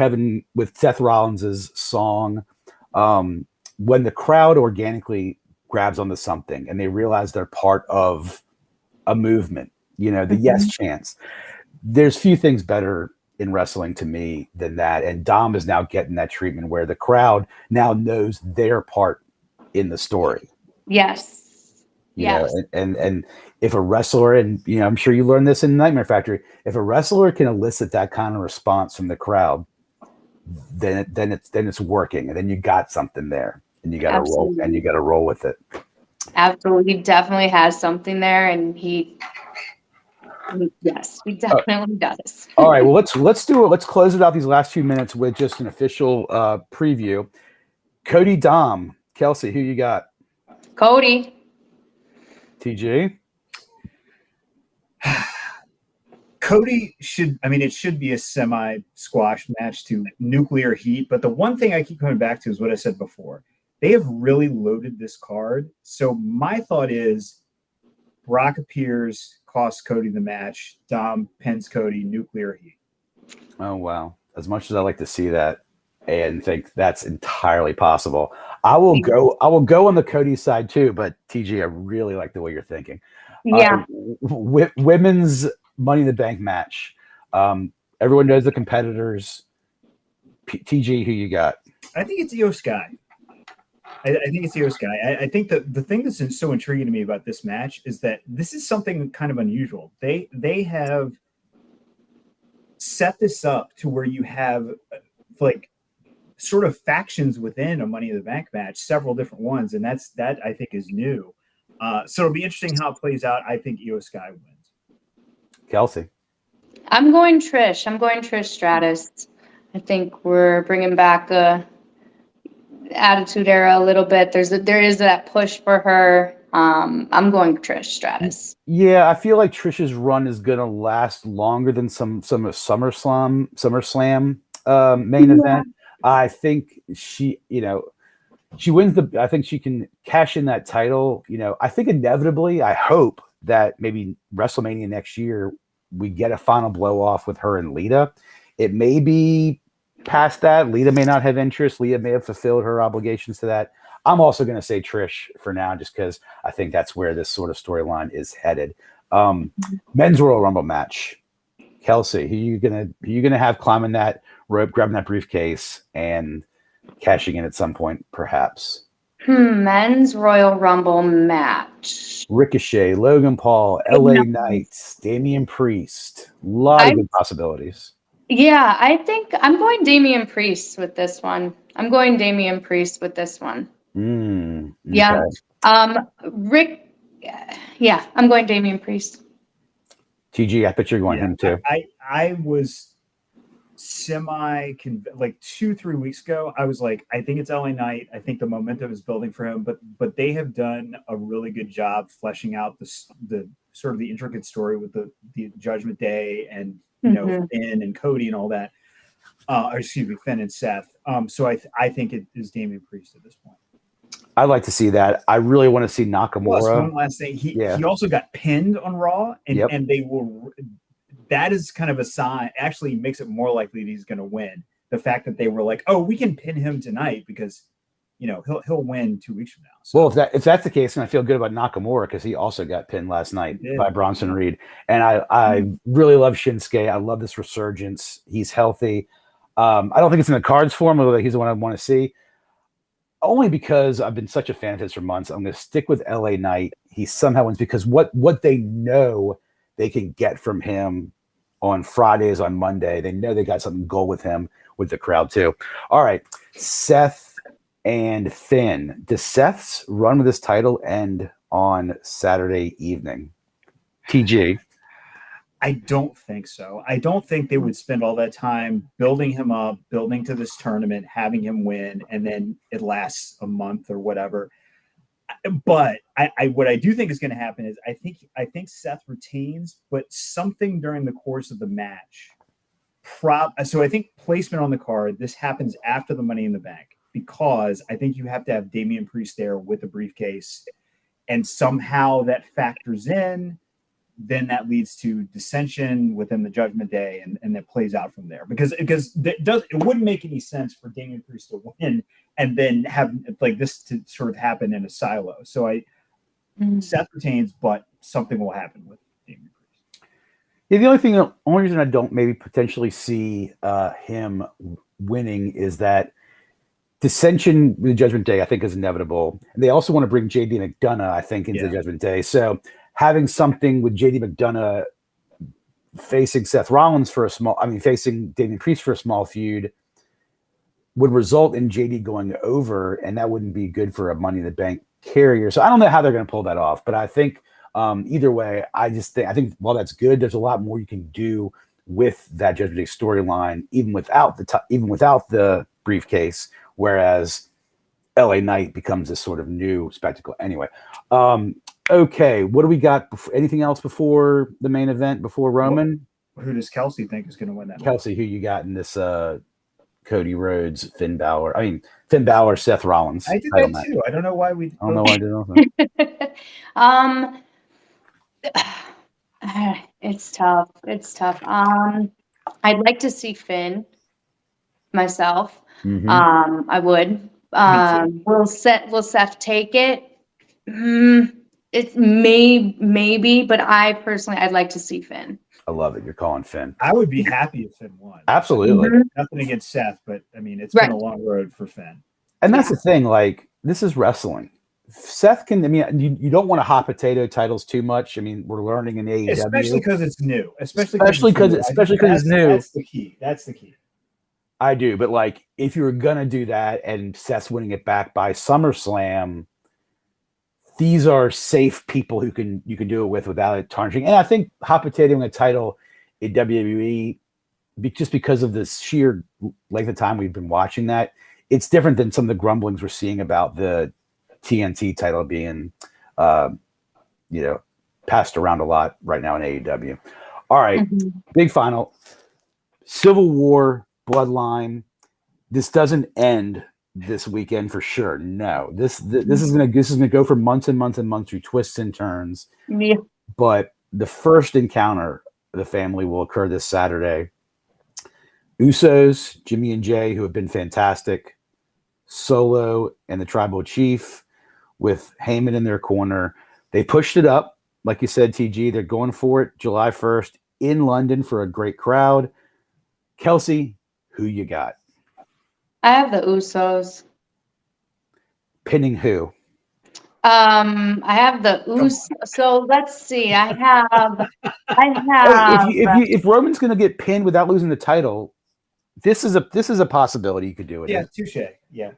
Seth Rollins's song, when the crowd organically grabs onto something and they realize they're part of a movement, the yes chants. There's few things better in wrestling to me than that. And Dom is now getting that treatment where the crowd now knows their part in the story. Yes. You know, and if a wrestler, and I'm sure you learned this in Nightmare Factory, if a wrestler can elicit that kind of response from the crowd, then it's working, and then you got something there, and you got to roll with it. Absolutely, he definitely has something there, and he definitely does. All right, well let's do it. Let's close it out these last few minutes with just an official preview. Cody, Dom, Kelsey, who you got? Cody. TJ. Cody it should be a semi-squash match to Nuclear Heat. But the one thing I keep coming back to is what I said before. They have really loaded this card. So my thought is Brock appears, costs Cody the match. Dom pins Cody, Nuclear Heat. Oh, wow. As much as I like to see that and think that's entirely possible, I will go on the Cody side too. But TJ, I really like the way you're thinking. Yeah. Women's Money in the Bank match. Everyone knows the competitors. TG, who you got? I think it's Io Sky. I think it's Io Sky. I think the thing that's so intriguing to me about this match is that this is something kind of unusual. They have set this up to where you have like sort of factions within a Money in the Bank match, several different ones, and that I think is new. So it'll be interesting how it plays out. I think Io Sky wins. Kelsey. I'm going Trish. I'm going Trish Stratus. I think we're bringing back a Attitude Era a little bit. There is that push for her. I'm going Trish Stratus. Yeah, I feel like Trish's run is gonna last longer than some of SummerSlam main event. I think she wins I think she can cash in that title. I think inevitably, I hope that maybe WrestleMania next year we get a final blow off with her and Lita. It may be past that. Lita may not have interest. Lita may have fulfilled her obligations to that. I'm also going to say Trish for now, just because I think that's where this sort of storyline is headed. Men's Royal Rumble match. Kelsey, who you gonna have climbing that rope, grabbing that briefcase, and cashing in at some point, perhaps? Men's Royal Rumble match. Ricochet, Logan Paul, LA Knight, Damian Priest. A lot of good possibilities. Yeah, I think I'm going Damian Priest with this one. Okay. Yeah. I'm going Damian Priest. TG, I bet you're going him too. I was like 2-3 weeks ago. I was like, I think it's LA Knight. I think the momentum is building for him, but they have done a really good job fleshing out the sort of the intricate story with the Judgment Day and Finn and Cody and all that. Finn and Seth. So I think it is Damian Priest at this point. I'd like to see that. I really want to see Nakamura. Plus, one last thing. He also got pinned on Raw, and they will. That is kind of a sign. Actually, makes it more likely that he's going to win. The fact that they were like, "Oh, we can pin him tonight because, he'll win 2 weeks from now." So. Well, if that's the case, then I feel good about Nakamura because he also got pinned last night by Bronson Reed, and I really love Shinsuke. I love this resurgence. He's healthy. I don't think it's in the cards for him, although he's the one I want to see. Only because I've been such a fan of his for months. I'm going to stick with LA Knight. He somehow wins because what they know they can get from him on Fridays, on Monday. They know they got something gold with him, with the crowd too. All right, Seth and Finn. Does Seth's run with this title end on Saturday evening? TG. I don't think so. I don't think they would spend all that time building him up, building to this tournament, having him win, and then it lasts a month or whatever. But I what I do think is going to happen is I think Seth retains, but something during the course of the match. So I think placement on the card. This happens after the Money in the Bank because I think you have to have Damian Priest there with a briefcase, and somehow that factors in. Then that leads to dissension within the Judgment Day, and that plays out from there. Because it wouldn't make any sense for Damian Priest to win and then have like this to sort of happen in a silo. So Seth retains, but something will happen with Damian Priest. Yeah, the only reason I don't maybe potentially see him winning is that dissension with the Judgment Day, I think, is inevitable. And they also want to bring JD McDonough, I think, into the Judgment Day. So having something with JD McDonough facing Seth Rollins facing Damian Priest for a small feud would result in JD going over, and that wouldn't be good for a Money in the Bank carrier. So I don't know how they're going to pull that off, but I think either way, I think while that's good, there's a lot more you can do with that Judgment Day storyline, even without the briefcase. Whereas LA Knight becomes this sort of new spectacle. Anyway, okay, what do we got? Anything else before the main event, before Roman? Who does Kelsey think is going to win that? Kelsey, who you got in this Cody Rhodes, Finn Balor, Seth Rollins. I did that too. I don't know why we. I don't know why I did It's tough. I'd like to see Finn myself. Mm-hmm. I would. Will Seth take it? It's maybe, but I'd like to see Finn. I love it. You're calling Finn. I would be happy if Finn won. Absolutely. Mm-hmm. Nothing against Seth, but I mean, it's been a long road for Finn. And that's the thing. Like, this is wrestling. Seth can. I mean, you don't want to hot potato titles too much. I mean, we're learning in AEW, especially because it's new. Especially because it's new. That's the key. That's the key. I do, but like, if you were gonna do that and Seth's winning it back by SummerSlam, these are safe people you can do it without it tarnishing. And I think hot potatoing a title in WWE, just because of the sheer length of time we've been watching that, it's different than some of the grumblings we're seeing about the TNT title being, passed around a lot right now in AEW. All right, Big final, Civil War, Bloodline. This doesn't end this weekend for sure. No, this is gonna go for months and months and months through twists and turns. Yeah. But the first encounter of the family will occur this Saturday. Usos, Jimmy and Jay, who have been fantastic, Solo and the Tribal Chief with Heyman in their corner. They pushed it up, like you said, TG. They're going for it July 1st in London for a great crowd. Kelsey, who you got? I have the Usos. Pinning who? I have the Usos. So let's see. I have. If Roman's going to get pinned without losing the title, this is a possibility you could do it. Yeah, touche. Yeah.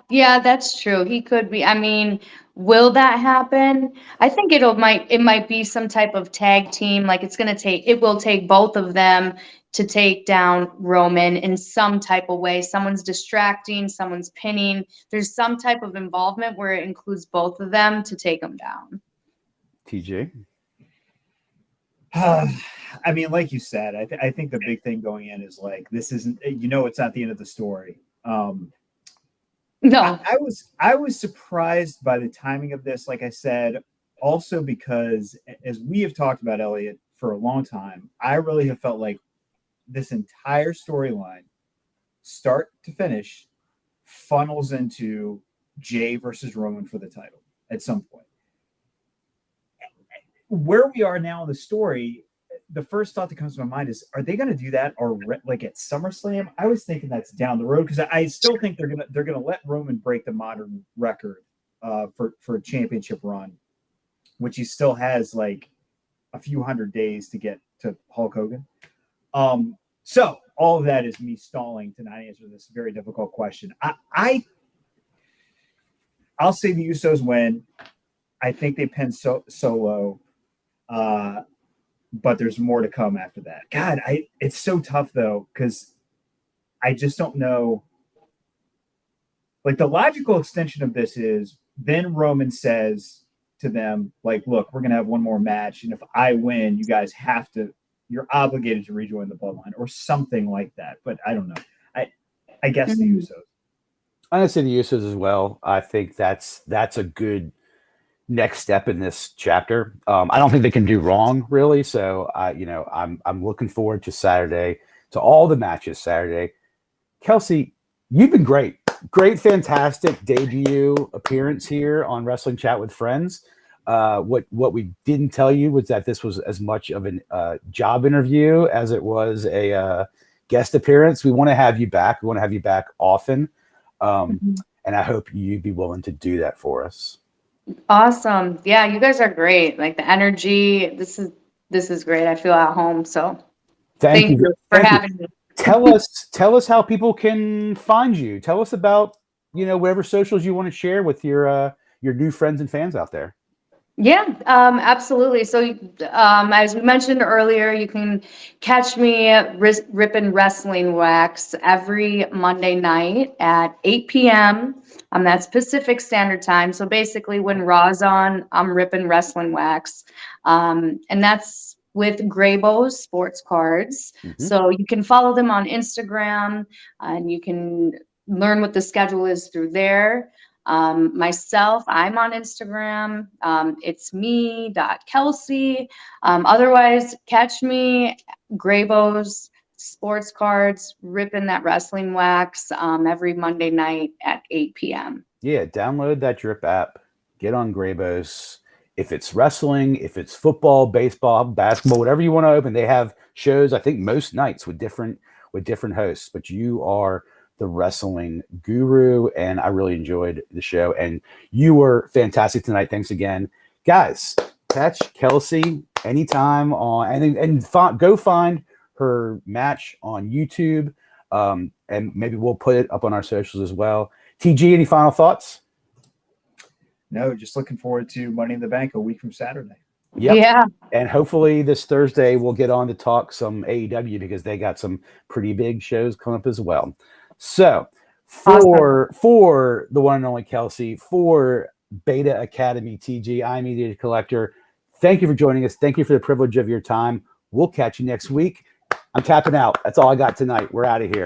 Yeah, that's true. He could be. I mean, will that happen? I think it might be some type of tag team. Like it will take both of them to take down Roman in some type of way. Someone's distracting, someone's pinning. There's some type of involvement where it includes both of them to take them down. TJ? I mean, like you said, I think the big thing going in is like, this isn't, it's not the end of the story. No. I was surprised by the timing of this, like I said, also because as we have talked about Elliot for a long time, I really have felt like this entire storyline, start to finish, funnels into Jay versus Roman for the title at some point. Where we are now in the story, the first thought that comes to my mind is, are they going to do that or like at SummerSlam? I was thinking that's down the road because I still think they're gonna let Roman break the modern record for a championship run, which he still has like a few hundred days to get to Hulk Hogan. So all of that is me stalling to not answer this very difficult question. I'll say the Usos win. I think they pin Solo, but there's more to come after that. God, it's so tough though, because I just don't know. Like the logical extension of this is then Roman says to them, like, look, we're going to have one more match. And if I win, you guys you're obligated to rejoin the bloodline or something like that. But I don't know. I guess the Usos. I'm going to say the Usos as well. I think that's a good next step in this chapter. I don't think they can do wrong, really. So I'm looking forward to Saturday, to all the matches Saturday. Kelsey, you've been great, fantastic debut appearance here on Wrestling Chat with Friends. What we didn't tell you was that this was as much of a job interview as it was a guest appearance. We want to have you back. We want to have you back often, and I hope you'd be willing to do that for us. Awesome. Yeah, you guys are great. Like the energy, this is great. I feel at home. So thank you for having me. Tell us how people can find you. Tell us about, whatever socials you want to share with your new friends and fans out there. Yeah, absolutely. So, as we mentioned earlier, you can catch me at Rippin' Wrestling Wax every Monday night at 8 p.m. That's Pacific Standard Time. So basically when Raw's on, I'm Rippin' Wrestling Wax. And that's with Graybo's Sports Cards. So you can follow them on Instagram and you can learn what the schedule is through there. Myself, I'm on Instagram. It's me.Kelsey. Otherwise, catch me, Graybo's Sports Cards, ripping that wrestling wax every Monday night at 8 p.m. Yeah, download that Drip app. Get on Graybo's. If it's wrestling, if it's football, baseball, basketball, whatever you want to open, they have shows, I think, most nights with different hosts. But you are the wrestling guru, and I really enjoyed the show, and you were fantastic tonight. Thanks again, guys. Catch Kelsey anytime on go find her match on YouTube, and maybe we'll put it up on our socials as well. TG, any final thoughts? No, just looking forward to Money in the Bank a week from Saturday. Yep. Yeah. And hopefully this Thursday we'll get on to talk some AEW because they got some pretty big shows coming up as well. So for the one and only Kelsey, for Beta Academy TG, I'm Media Collector. Thank you for joining us. Thank you for the privilege of your time. We'll catch you next week. I'm tapping out. That's all I got tonight. We're out of here.